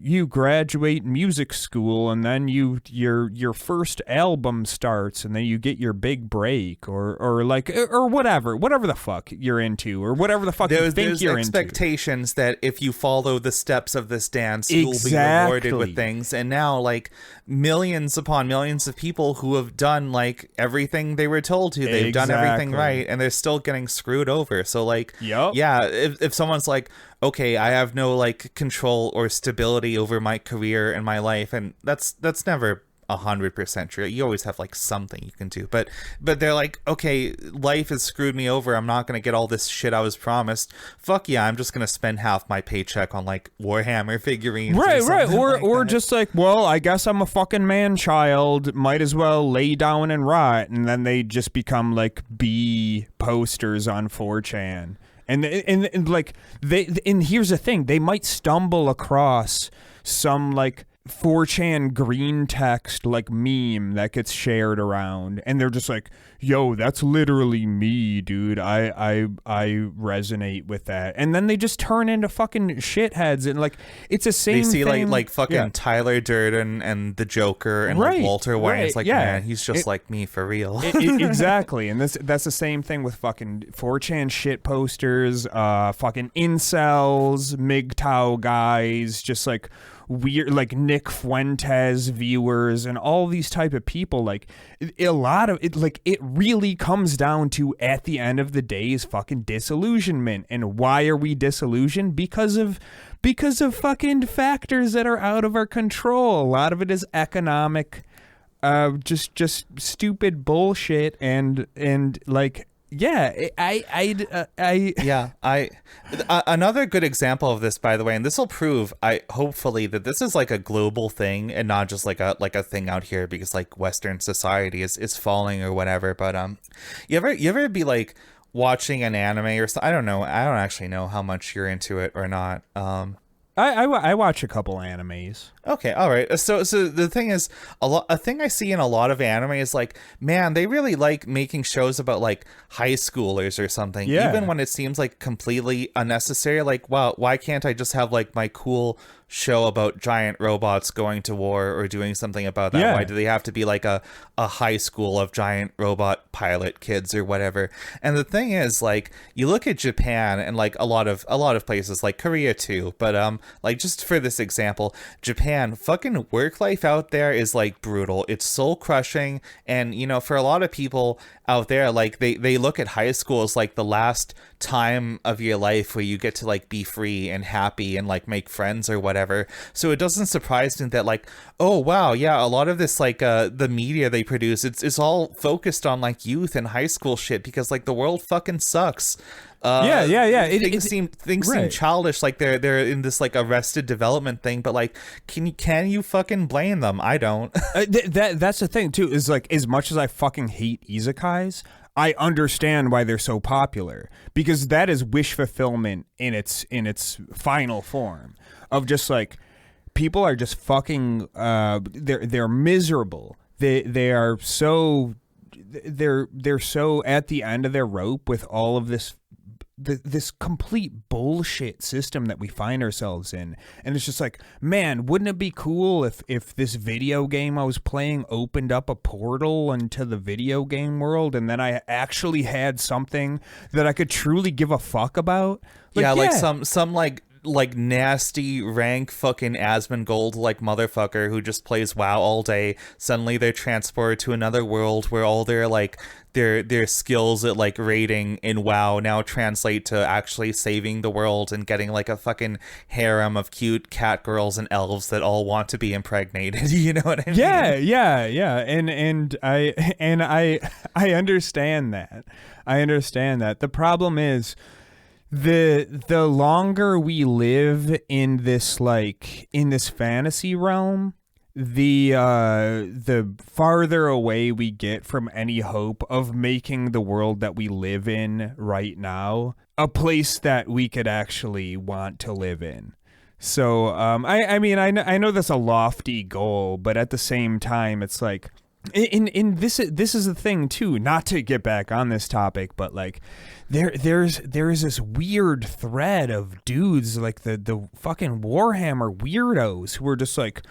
you graduate music school and then your first album starts and then you get your big break, or whatever the fuck you're into, or whatever the fuck you think you're into. There's expectations that if you follow the steps of this dance, you'll be rewarded with things. And now like millions upon millions of people who have done like everything they were told to, they've done everything right, and they're still getting screwed over. So like, yeah, if someone's like, okay, I have no like control or stability over my career and my life, and that's never 100% true. You always have like something you can do, but they're like, okay, life has screwed me over. I'm not gonna get all this shit I was promised. Fuck yeah, I'm just gonna spend half my paycheck on like Warhammer figurines, right, or that. Just like, well, I guess I'm a fucking man child. Might as well lay down and rot, and then they just become like B posters on 4chan. And like and here's the thing, they might stumble across some like 4chan green text like meme that gets shared around, and they're just like, yo, that's literally me, dude. I resonate with that. And then they just turn into fucking shitheads, and like it's the same they see thing. like fucking Tyler Durden and the Joker and like Walter White. It's like, man, he's just like me for real. Exactly. And that's the same thing with fucking 4chan shit posters, fucking incels, MGTOW guys, just like weird like Nick Fuentes viewers and all these type of people. Like a lot of it, like it really comes down to, at the end of the day, is fucking disillusionment. And why are we disillusioned? Because of fucking factors that are out of our control. A lot of it is economic, just stupid bullshit, and like, yeah, another good example of this, by the way, and this will prove, hopefully, that this is like a global thing and not just like a thing out here because like Western society is falling or whatever. But you ever be like watching an anime or something? I don't know. I don't actually know how much you're into it or not. I watch a couple animes. Okay, all right. So the thing is, a thing I see in a lot of anime is like, man, they really like making shows about like high schoolers or something, even when it seems like completely unnecessary. Like, wow, why can't I just have like my cool show about giant robots going to war or doing something about that? Why do they have to be like a high school of giant robot pilot kids or whatever? And the thing is, like, you look at Japan and like a lot of places, like Korea too, but like just for this example, Japan, fucking work life out there is like brutal. It's soul crushing, and you know, for a lot of people out there, like they look at high school as like the last time of your life where you get to like be free and happy and like make friends or whatever. So it doesn't surprise me that like, oh wow, yeah, a lot of this like the media they produce, it's all focused on like youth and high school shit because like the world fucking sucks. Things seem childish, like they're in this like arrested development thing, but like, can you fucking blame them? I don't. That's the thing too, is like, as much as I fucking hate isekais, I understand why they're so popular, because that is wish fulfillment in its final form of just like, people are just fucking they're miserable. They're so at the end of their rope with all of this this complete bullshit system that we find ourselves in. And it's just like, man, wouldn't it be cool if this video game I was playing opened up a portal into the video game world, and then I actually had something that I could truly give a fuck about? Like some like nasty rank fucking Asmongold like motherfucker who just plays WoW all day. Suddenly they're transported to another world where all their like their skills at like raiding in WoW now translate to actually saving the world and getting like a fucking harem of cute cat girls and elves that all want to be impregnated. You know what I mean? Yeah. And I understand that. I understand that. The problem is, the longer we live in this fantasy realm, the farther away we get from any hope of making the world that we live in right now a place that we could actually want to live in. So I mean I know that's a lofty goal, but at the same time it's like, in this is the thing too, not to get back on this topic, but like there's this weird thread of dudes like the fucking Warhammer weirdos who are just like,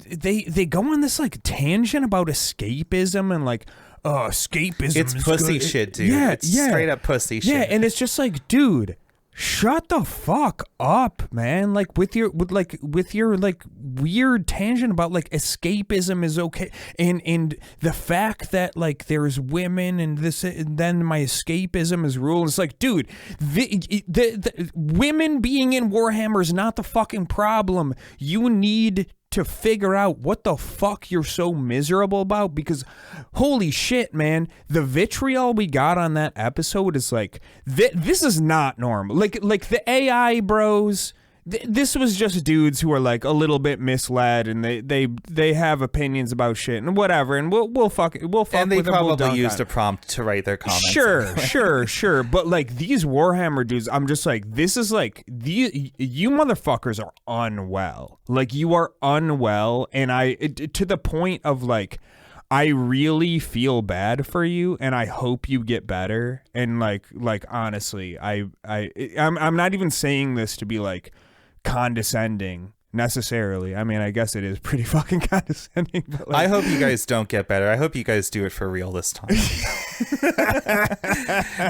they go on this like tangent about escapism and like, escapism it's is pussy good. shit, dude. It's straight up pussy shit. Yeah, and it's just like, dude, shut the fuck up, man. Like with your like weird tangent about like escapism is okay, and the fact that like there's women and this, and then my escapism is rule. It's like, dude, the women being in Warhammer is not the fucking problem. You need to figure out what the fuck you're so miserable about, because holy shit, man, the vitriol we got on that episode is like, this is not normal. Like the AI bros, this was just dudes who are like a little bit misled, and they have opinions about shit and whatever, and we'll fuck and they with them, we'll probably dunk used on a prompt to write their comments. Sure. But like these Warhammer dudes, I'm just like, this is like, you motherfuckers are unwell. Like you are unwell, and to the point of like, I really feel bad for you, and I hope you get better. And like honestly, I'm not even saying this to be like condescending necessarily. I mean, I guess it is pretty fucking condescending. But like, I hope you guys don't get better. I hope you guys do it for real this time.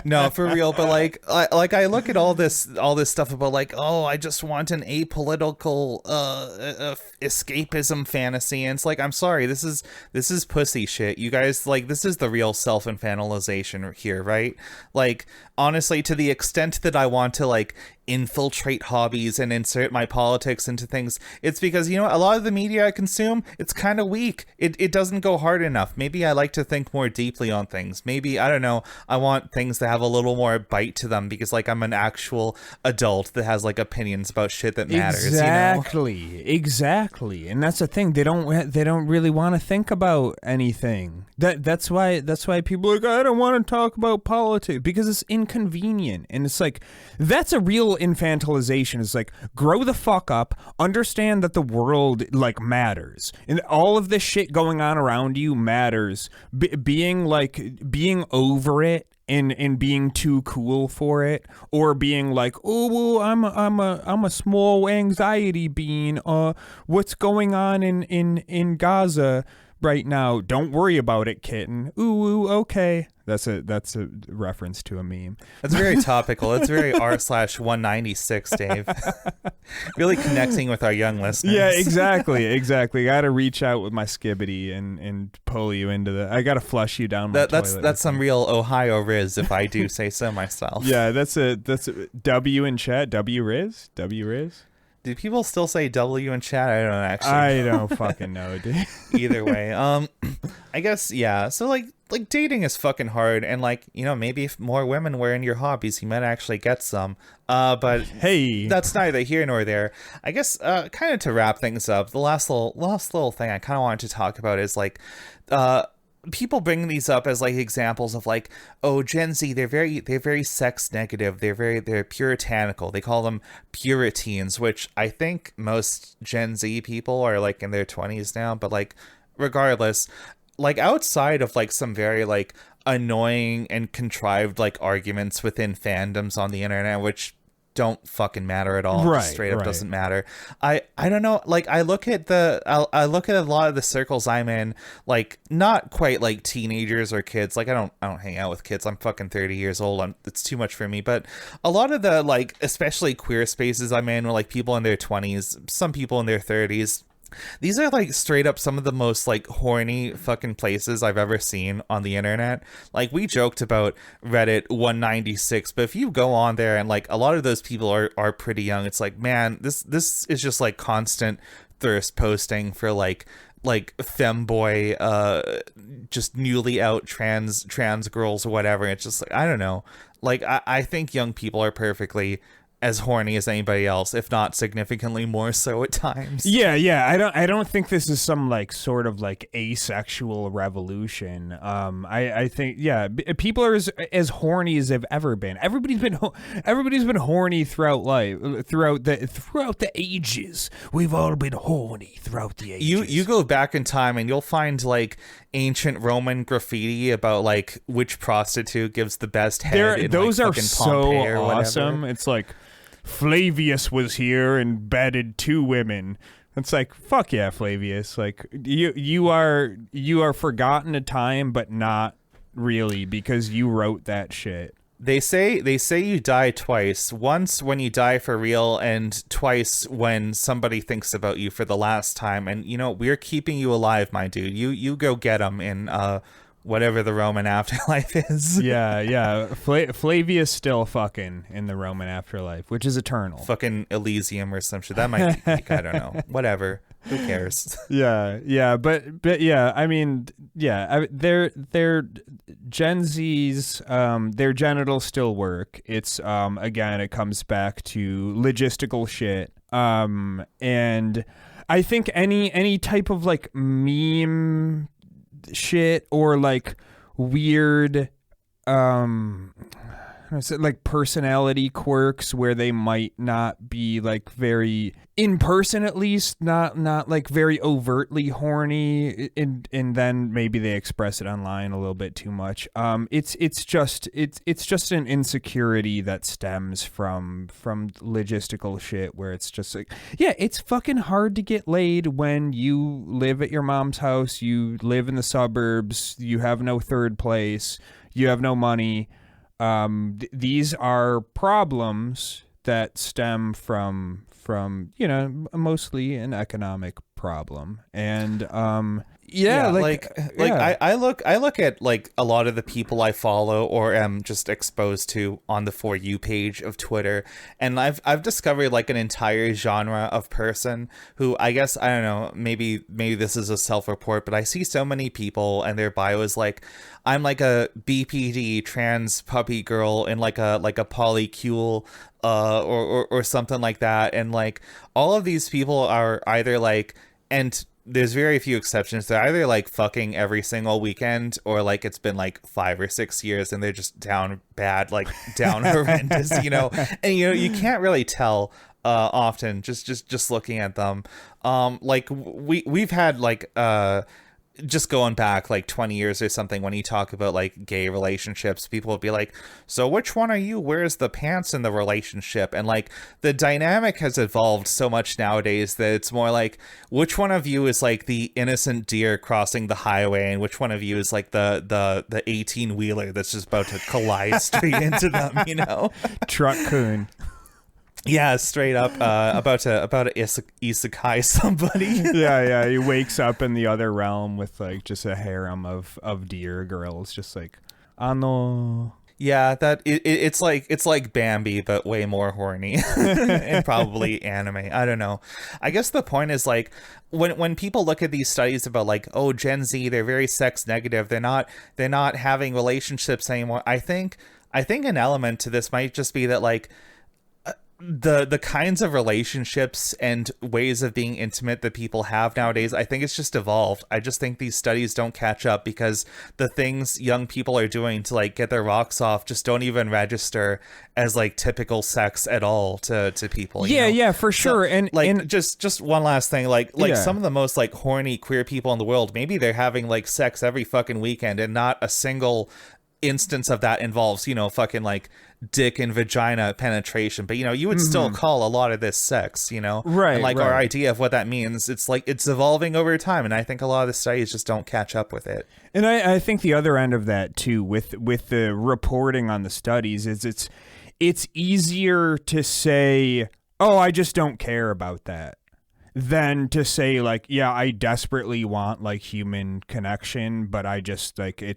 No, for real. But like I look at all this stuff about like, oh, I just want an apolitical escapism fantasy, and it's like, I'm sorry, this is pussy shit. You guys, like, this is the real self-infantilization here, right? Like, honestly, to the extent that I want to like infiltrate hobbies and insert my politics into things, it's because, you know, a lot of the media I consume, it's kind of weak. It doesn't go hard enough. Maybe I like to think more deeply on things. Maybe, I don't know, I want things to have a little more bite to them because like I'm an actual adult that has like opinions about shit that matters. Exactly. And that's the thing, they don't really want to think about anything. That's why people are like, I don't want to talk about politics, because it's inconvenient. And it's like, that's a real infantilization. Is like, grow the fuck up, understand that the world like matters, and all of this shit going on around you matters. Being over it and being too cool for it, or being like, oh, well, I'm a small anxiety bean. What's going on in Gaza right now? Don't worry about it, kitten. Ooh, okay. That's a reference to a meme. That's very topical. That's very r/196, Dave. Really connecting with our young listeners. Yeah, exactly. Got to reach out with my skibbity and pull you into the. I got to flush you down my toilet. That's some real Ohio Riz, if I do say so myself. Yeah, that's a W in chat. W Riz. Do people still say W in chat? I don't actually. I don't fucking know, dude. Either way, I guess, yeah. So like dating is fucking hard, and like, you know, maybe if more women were in your hobbies, you might actually get some. But hey, that's neither here nor there. I guess, kind of to wrap things up, the last little thing I kind of wanted to talk about is like, people bring these up as like examples of like, oh, Gen Z, they're very sex negative. They're puritanical. They call them Puritans, which I think most Gen Z people are like in their 20s now. But like, regardless, like outside of like some very like annoying and contrived like arguments within fandoms on the internet, which don't fucking matter at all. Right, Just straight up right. doesn't matter. I don't know, like I look at I look at a lot of the circles I'm in, like not quite like teenagers or kids. Like I don't hang out with kids. I'm fucking 30 years old. It's too much for me. But a lot of the like especially queer spaces I'm in, were like people in their 20s, some people in their 30s. These are like straight up some of the most like horny fucking places I've ever seen on the internet. Like we joked about Reddit 196, but if you go on there and like a lot of those people are pretty young, it's like, man, this is just like constant thirst posting for like femboy just newly out trans girls or whatever. It's just like, I don't know. Like I think young people are perfectly as horny as anybody else, if not significantly more so at times. Yeah. I don't think this is some like sort of like asexual revolution. I think people are as horny as they've ever been. Everybody's been horny throughout life, throughout the ages. We've all been horny throughout the ages. You go back in time and you'll find like ancient Roman graffiti about like which prostitute gives the best head. Those like, are so Pompeii or awesome. whatever. It's like Flavius was here and bedded 2 women. It's like, fuck yeah, Flavius. Like you are forgotten a time, but not really, because you wrote that shit. They say you die twice. Once when you die for real, and twice when somebody thinks about you for the last time. And you know, we're keeping you alive, my dude. You go get them in whatever the Roman afterlife is. Yeah. Flavius still fucking in the Roman afterlife, which is eternal. Fucking Elysium or some shit. That might be fake. I don't know. Whatever. Who cares? Yeah. But yeah, I mean, yeah, they're Gen Zs, their genitals still work. It's again, it comes back to logistical shit. And I think any type of like meme shit or like weird like personality quirks where they might not be like very in person, at least not like very overtly horny, and then maybe they express it online a little bit too much. It's just an insecurity that stems from logistical shit where it's just like, yeah, it's fucking hard to get laid when you live at your mom's house, you live in the suburbs, you have no third place, you have no money. These are problems that stem from mostly an economic problem. And I look at like a lot of the people I follow or am just exposed to on the For You page of Twitter, and I've discovered like an entire genre of person who, I guess, I don't know, maybe this is a self-report, but I see so many people and their bio is like, I'm like a BPD trans puppy girl in like a polycule or something like that, and like all of these people are either like, and there's very few exceptions, they're either like fucking every single weekend, or like it's been like 5 or 6 years and they're just down bad, like down horrendous, and you can't really tell often just looking at them. Like we've had like just going back like 20 years or something, when you talk about like gay relationships, people will be like, so which one are you? Where's the pants in the relationship? And like the dynamic has evolved so much nowadays that it's more like, which one of you is like the innocent deer crossing the highway, and which one of you is like the 18-wheeler that's just about to collide straight into them, Truck coon. Yeah, straight up about to isekai somebody. yeah, he wakes up in the other realm with like just a harem of deer girls, just like, ano. Yeah, that it's like Bambi, but way more horny and probably anime. I don't know. I guess the point is like, when people look at these studies about like, oh, Gen Z, they're very sex negative, they're not having relationships anymore. I think an element to this might just be that like, the kinds of relationships and ways of being intimate that people have nowadays, I think it's just evolved. I just think these studies don't catch up, because the things young people are doing to like get their rocks off just don't even register as like typical sex at all to people. Yeah, for sure. So, and like, and just one last thing, like some of the most like horny queer people in the world, maybe they're having like sex every fucking weekend, and not a single instance of that involves, fucking like dick and vagina penetration, but you would still call a lot of this sex, Right, and like right. our idea of what that means, it's like it's evolving over time, and I think a lot of the studies just don't catch up with it. And I think the other end of that too, with the reporting on the studies, is it's easier to say, oh, I just don't care about that, than to say like, yeah, I desperately want like human connection, but I just like it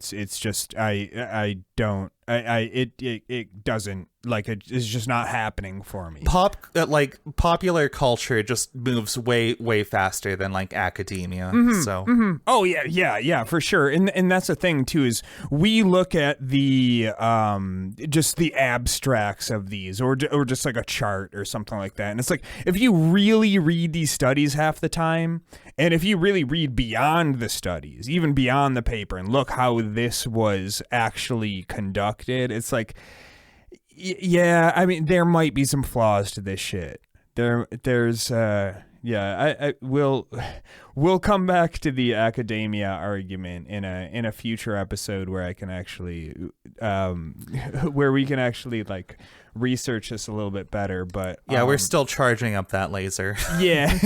doesn't, like, it's just not happening for me. Popular culture just moves way faster than like academia. Oh yeah, for sure. And that's the thing too, is we look at the just the abstracts of these, or just like a chart or something like that. And it's like, if you really read these studies half the time, and if you really read beyond the studies, even beyond the paper, and look how this was actually conducted, it's like, yeah, I mean, there might be some flaws to this shit. We'll come back to the academia argument in a future episode where I can actually where we can actually like research this a little bit better. But we're still charging up that laser. Yeah.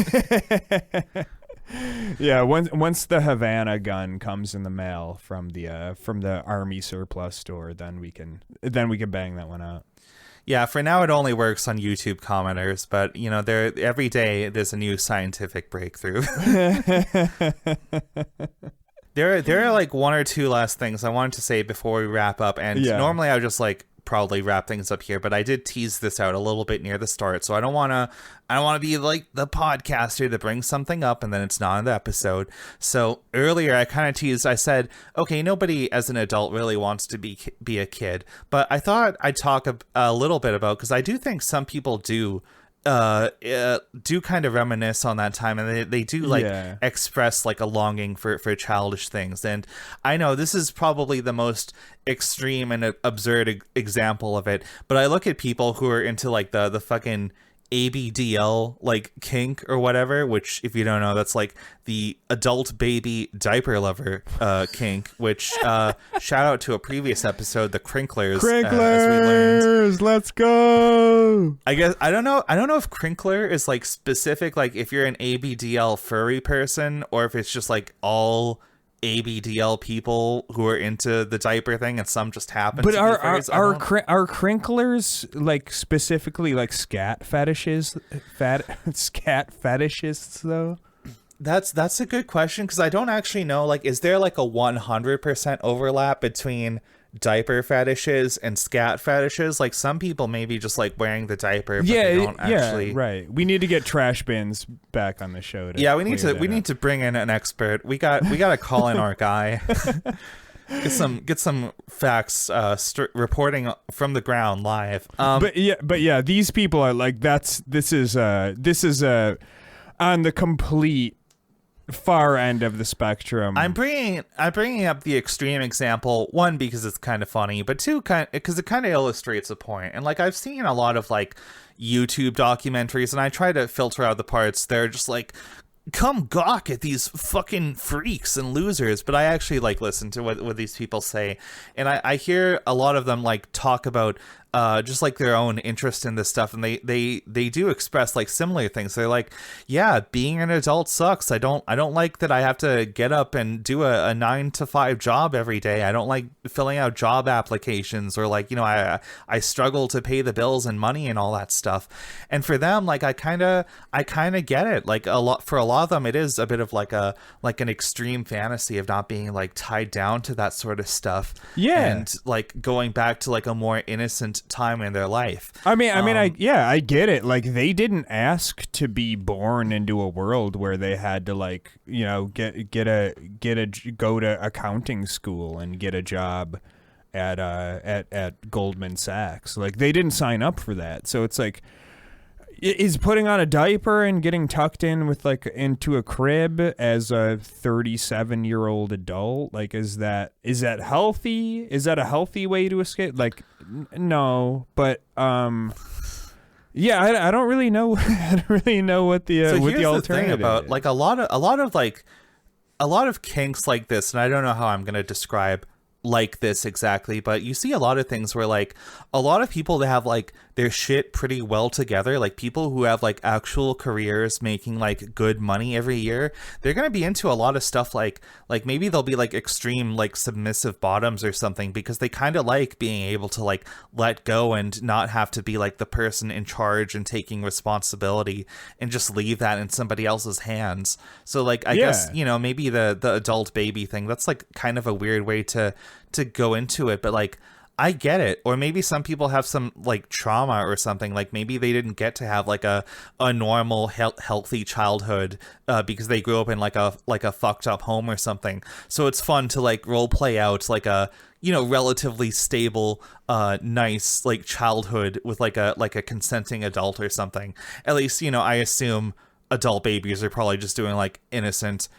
Yeah, once the Havana gun comes in the mail from the Army surplus store, then we can bang that one out. Yeah, for now it only works on YouTube commenters, but every day there's a new scientific breakthrough. There are like one or two last things I wanted to say before we wrap up, and normally I would just like probably wrap things up here, but I did tease this out a little bit near the start, so I don't want to be like the podcaster that brings something up and then it's not in the episode. So earlier I kind of teased, I said, okay, nobody as an adult really wants to be a kid, but I thought I'd talk a little bit about, because I do think some people do kind of reminisce on that time, and they do express like a longing for childish things. And I know this is probably the most extreme and absurd example of it, but I look at people who are into like the fucking ABDL like kink or whatever, which if you don't know, that's like the adult baby diaper lover kink, which shout out to a previous episode, the crinklers, as we learned. Let's go. I guess I don't know if crinkler is like specific, like if you're an ABDL furry person, or if it's just like all ABDL people who are into the diaper thing, and some just happen to be furries. Are crinklers like specifically like scat fetishists though? That's a good question, because I don't actually know, like, is there like a 100% overlap between diaper fetishes and scat fetishes? Like, some people maybe just like wearing the diaper, but they don't actually. Right. We need to get trash bins back on the show. We need to bring in an expert. We got to call in our guy. Get some facts reporting from the ground live. But these people are like, this is on the complete far end of the spectrum. I'm bringing up the extreme example, one, because it's kind of funny, but two, because it kind of illustrates a point. And like, I've seen a lot of like YouTube documentaries, and I try to filter out the parts that are just like, come gawk at these fucking freaks and losers, but I actually like listen to what these people say, and I hear a lot of them like talk about just like their own interest in this stuff, and they do express like similar things. They're like, yeah, being an adult sucks. I don't like that I have to get up and do a 9-to-5 job every day. I don't like filling out job applications, or like, I struggle to pay the bills and money and all that stuff. And for them, like, I kind of get it. Like, for a lot of them, it is a bit of like an extreme fantasy of not being like tied down to that sort of stuff. Yeah. And like going back to like a more innocent time in their life. I get it. Like, they didn't ask to be born into a world where they had to like, go to accounting school and get a job at Goldman Sachs. Like, they didn't sign up for that. So it's like, is putting on a diaper and getting tucked in with like into a crib as a 37-year-old adult, like, is that healthy? Is that a healthy way to escape? Like, no, but I don't really know. I don't really know what the alternative thing about is. Like a lot of kinks like this, and I don't know how I'm going to describe like this exactly, but you see a lot of things where like a lot of people that have like their shit pretty well together, like people who have like actual careers making like good money every year, they're going to be into a lot of stuff like maybe they'll be like extreme like submissive bottoms or something because they kind of like being able to like let go and not have to be like the person in charge and taking responsibility and just leave that in somebody else's hands. So like I guess, you know, maybe the adult baby thing, that's like kind of a weird way to go into it, but like I get it. Or maybe some people have some like trauma or something, like maybe they didn't get to have like a normal healthy childhood because they grew up in like a fucked up home or something. So it's fun to like role play out like a, you know, relatively stable nice like childhood with like a consenting adult or something. At least, you know, I assume adult babies are probably just doing like innocent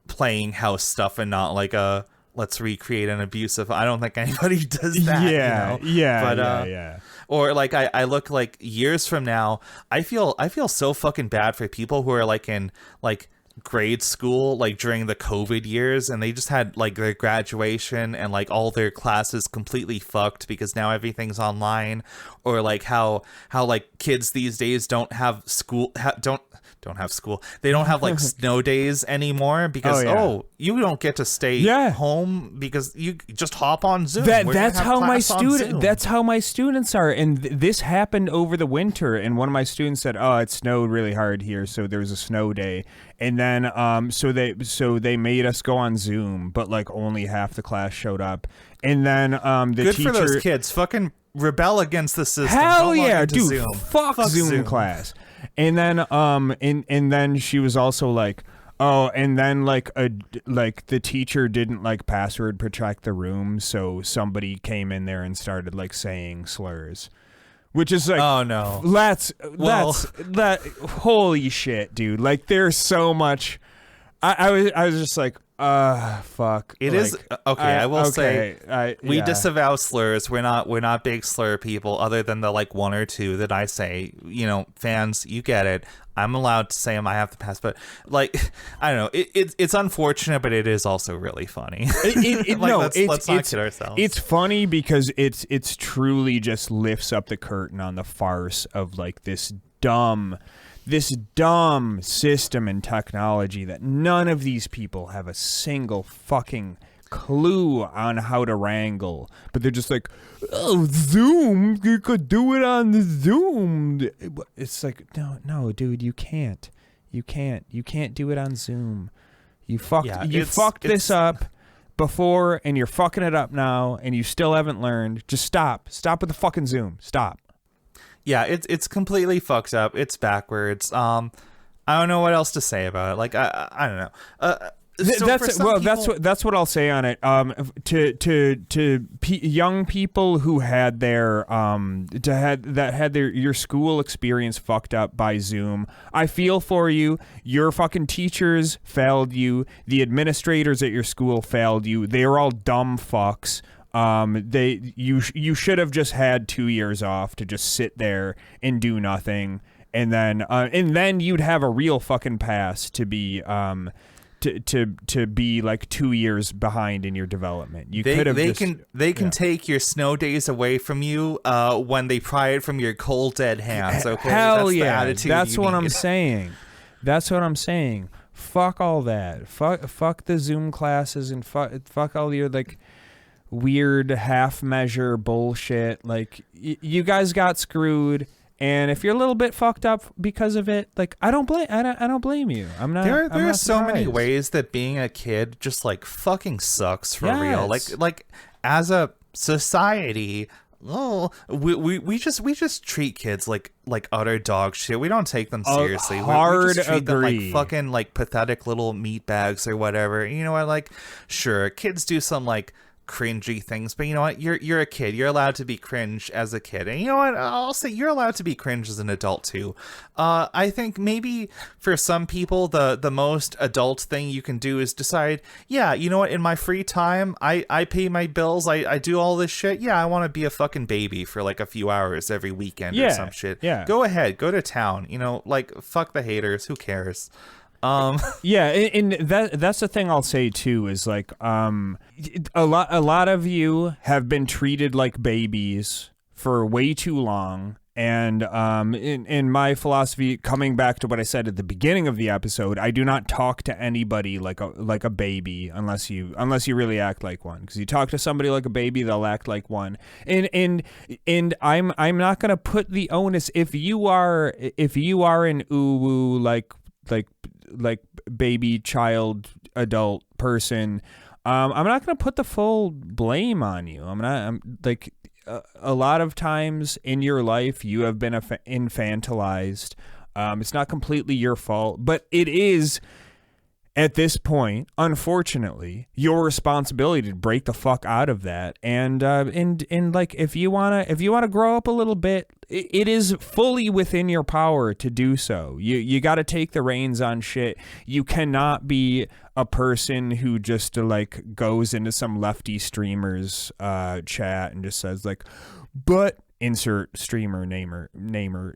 playing house stuff and not like a let's recreate an abusive. I don't think anybody does that. Yeah, you know? yeah, yeah. Or like I look like years from now, I feel so fucking bad for people who are like in like grade school, like during the COVID years, and they just had like their graduation and like all their classes completely fucked because now everything's online. Or like how like kids these days don't have school, don't have school. They don't have like snow days anymore because you don't get to stay home because you just hop on Zoom. That's how my students are, and this happened over the winter. And one of my students said, "Oh, it snowed really hard here, so there was a snow day." And then so they made us go on Zoom, but like only half the class showed up. And then the good teacher, for those kids. Fucking rebel against the system. Hell yeah, dude! Zoom. Fuck Zoom class. And then and then she was also like, oh, and then like the teacher didn't like password protect the room, so somebody came in there and started like saying slurs, which is like, oh no, that's holy shit, dude! Like there's so much. I was just like, fuck. It like, is okay. I will say we disavow slurs. We're not big slur people, other than the like one or two that I say. You know, fans, you get it. I'm allowed to say them. I have to pass, but like I don't know. It's unfortunate, but it is also really funny. Let's not kid ourselves. It's funny because it's truly just lifts up the curtain on the farce of like this dumb system and technology that none of these people have a single fucking clue on how to wrangle. But they're just like, oh, Zoom, you could do it on the Zoom. It's like, no, dude, you can't do it on Zoom. You fucked this up before, and you're fucking it up now, and you still haven't learned. Just stop with the fucking Zoom. Stop. Yeah, it's completely fucked up. It's backwards. I don't know what else to say about it. Like I don't know. That's what I'll say on it. To young people who had their your school experience fucked up by Zoom, I feel for you. Your fucking teachers failed you. The administrators at your school failed you. They are all dumb fucks. You should have just had 2 years off to just sit there and do nothing, and then you'd have a real fucking pass to be to be like 2 years behind in your development. They can take your snow days away from you when they pry it from your cold dead hands. Okay, hell that's yeah, the attitude that's you what need. I'm saying. That's what I'm saying. Fuck all that. Fuck the Zoom classes and fuck all your like weird half measure bullshit. Like you guys got screwed, and if you're a little bit fucked up because of it, like I don't blame you. I'm not. There are so surprised. many ways that being a kid just like fucking sucks for real. Like as a society, we just treat kids like utter dog shit. We don't take them seriously. We just treat them like fucking like pathetic little meat bags or whatever. You know what? Like, sure, kids do some like cringy things, but you know what, you're a kid, you're allowed to be cringe as a kid, and you know what, I'll say you're allowed to be cringe as an adult too. I think maybe for some people the most adult thing you can do is decide, yeah, you know what, in my free time I pay my bills, I do all this shit, yeah, I want to be a fucking baby for like a few hours every weekend or some shit. Yeah, go ahead, go to town, you know, like fuck the haters, who cares? Yeah, and that's the thing I'll say too is like a lot of you have been treated like babies for way too long. And in my philosophy, coming back to what I said at the beginning of the episode, I do not talk to anybody like a baby unless you really act like one. Because you talk to somebody like a baby, they'll act like one. And I'm not gonna put the onus if you are an uwu like baby, child, adult person. I'm not gonna put the full blame on you. I'm like. A lot of times in your life, you have been infantilized. It's not completely your fault, but it is, at this point, unfortunately, your responsibility to break the fuck out of that. And like, if you wanna grow up a little bit, it is fully within your power to do so. You got to take the reins on shit. You cannot be a person who just like goes into some lefty streamers chat and just says like, but insert streamer namer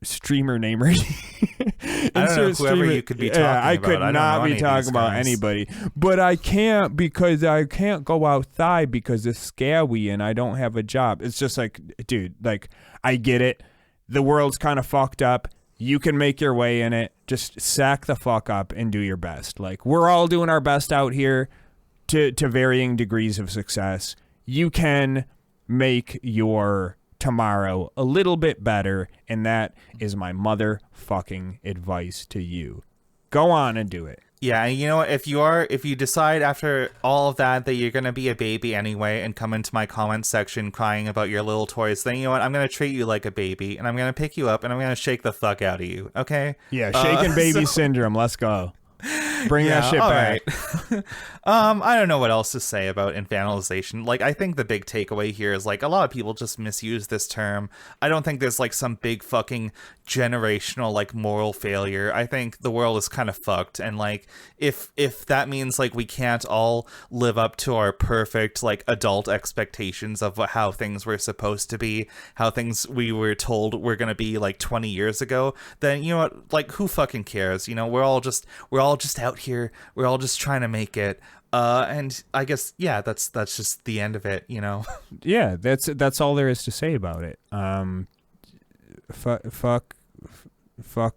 streamer namer. I don't know whoever you could be talking about. I could not be talking about anybody, but I can't because I can't go outside because it's scary and I don't have a job. It's just like, dude, like I get it. The world's kind of fucked up. You can make your way in it. Just sack the fuck up and do your best. Like, we're all doing our best out here to varying degrees of success. You can make your tomorrow a little bit better, and that is my motherfucking advice to you. Go on and do it. Yeah, and you know what? If you decide after all of that you're gonna be a baby anyway and come into my comment section crying about your little toys, then you know what? I'm gonna treat you like a baby and I'm gonna pick you up and I'm gonna shake the fuck out of you. Okay? Yeah, shaken baby syndrome. Let's go. Bring that shit back. Right. I don't know what else to say about infantilization. Like, I think the big takeaway here is like a lot of people just misuse this term. I don't think there's like some big fucking generational like moral failure. I think the world is kind of fucked, and like if that means like we can't all live up to our perfect like adult expectations of how things were supposed to be, how things we were told were going to be like 20 years ago, then you know what, like who fucking cares? You know, we're all just out here, we're all just trying to make it. And I guess, yeah, that's just the end of it, you know? Yeah, that's all there is to say about it. Fuck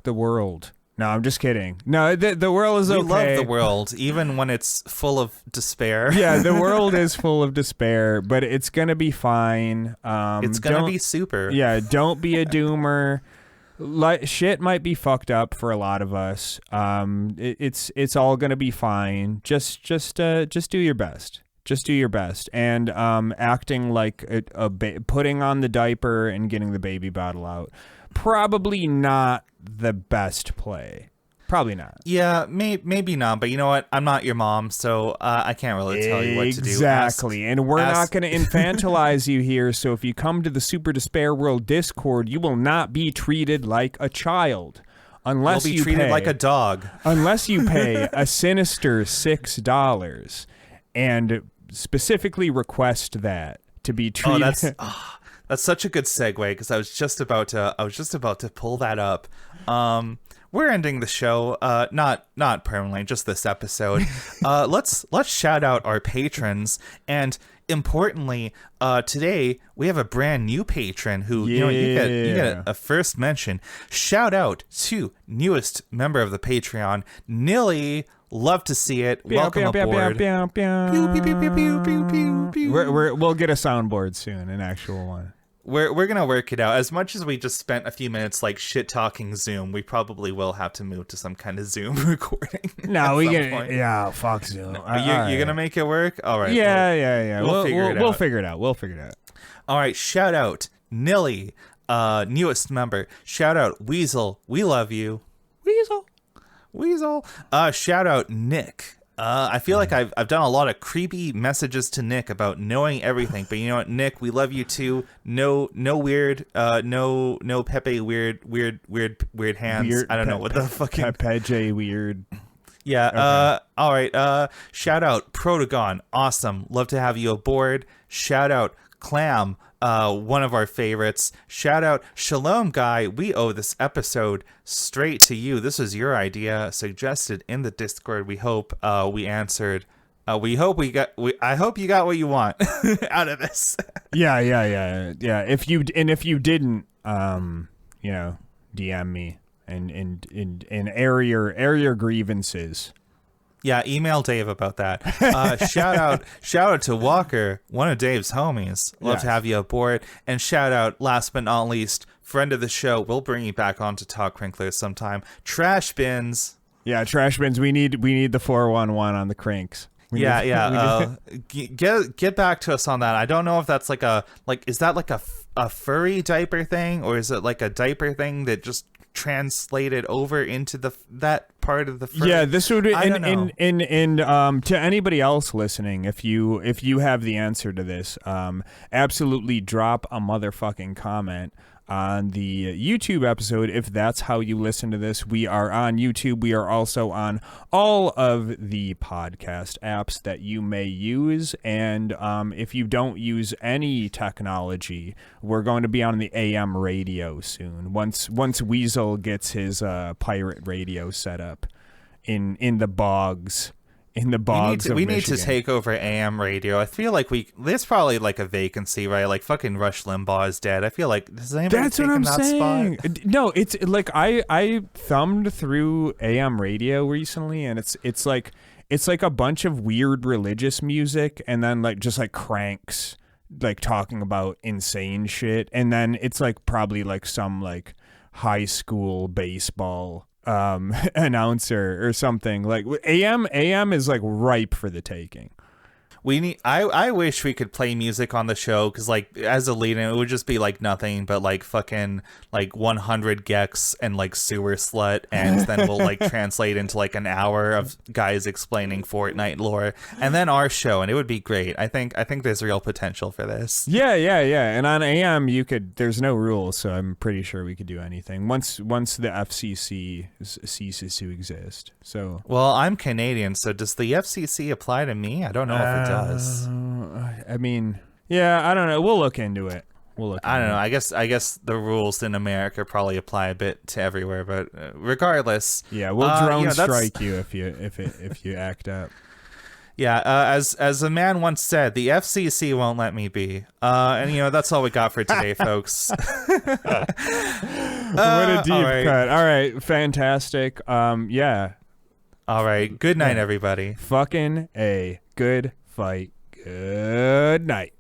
the world. No, I'm just kidding. No, the world is okay. We love the world, even when it's full of despair. Yeah, the world is full of despair, but it's gonna be fine. It's gonna be super. Yeah, don't be a doomer. Shit might be fucked up for a lot of us. It's all gonna be fine. Just do your best. Just do your best. And acting like putting on the diaper and getting the baby bottle out, probably not the best play. Probably not. Yeah, maybe not. But you know what? I'm not your mom, so I can't really tell you what to do. Exactly. And we're not going to infantilize you here. So if you come to the Super Despair World Discord, you will not be treated like a child. Unless you'll be treated like a dog. Unless you pay a sinister $6 and specifically request that to be treated. That's such a good segue, because I was just about to pull that up. We're ending the show, not permanently, just this episode. Let's shout out our patrons, and importantly, today we have a brand new patron who you get a first mention. Shout out to newest member of the Patreon, Nilly. Love to see it. Welcome aboard. We'll get a soundboard soon, an actual one. We're gonna work it out. As much as we just spent a few minutes like shit talking Zoom, we probably will have to move to some kind of Zoom recording. No, fuck Zoom. You're gonna make it work? All right. Yeah. We'll figure it out. All right. Shout out Nilly, newest member. Shout out Weasel. We love you. Weasel. Shout out Nick. I feel like I've done a lot of creepy messages to Nick about knowing everything, but you know what, Nick, we love you too. No weird, no Pepe weird hands. I don't know what the fucking Pepe weird. Yeah. Okay. All right. Shout out Protagon. Awesome. Love to have you aboard. Shout out Clam, one of our favorites. Shout out Shalom Guy. We owe this episode straight to you. This was your idea, suggested in the Discord. We hope we answered. I hope you got what you want out of this. Yeah. If you didn't, DM me and air your grievances. Yeah, email Dave about that. Shout out to Walker, one of Dave's homies. Love to have you aboard. And shout out, last but not least, friend of the show. We'll bring you back on to talk Crinklers sometime. Trash Bins. Yeah, Trash Bins. We need the 411 on the cranks. Get back to us on that. I don't know if that's is that like a furry diaper thing, or is it like a diaper thing that just translated over into that part of the fur? Yeah, this would I don't know. and to anybody else listening, if you have the answer to this, absolutely drop a motherfucking comment on the YouTube episode. If that's how you listen to this, we are on YouTube. We are also on all of the podcast apps that you may use. And if you don't use any technology, we're going to be on the AM radio soon. Once Weasel gets his pirate radio set up in the bogs. In the bogs we need to take over AM radio. I feel like there's probably like a vacancy, right? Like fucking Rush Limbaugh is dead. I feel like does anybody that's what I'm that saying. Spot? No, it's like I thumbed through AM radio recently, and it's like a bunch of weird religious music, and then like just like cranks like talking about insane shit, and then it's like probably like some like high school baseball announcer or something. Like AM is like ripe for the taking. I wish we could play music on the show, because like as a lead-in it would just be like nothing but like fucking like 100 gex and like sewer slut, and then we'll like translate into like an hour of guys explaining Fortnite lore, and then our show, and it would be great. I think there's real potential for this. Yeah. And on AM there's no rules, so I'm pretty sure we could do anything once the FCC ceases to exist. So well, I'm Canadian, so does the FCC apply to me? I don't know if it does. I mean, yeah, I don't know. We'll look into it. I don't know. I guess the rules in America probably apply a bit to everywhere, but regardless, yeah, we'll drone strike you if you act up. Yeah, as a man once said, the FCC won't let me be. And that's all we got for today, folks. What a deep cut. All right, fantastic. Yeah. All right. Good night, everybody. Fucking a good fight. Good night.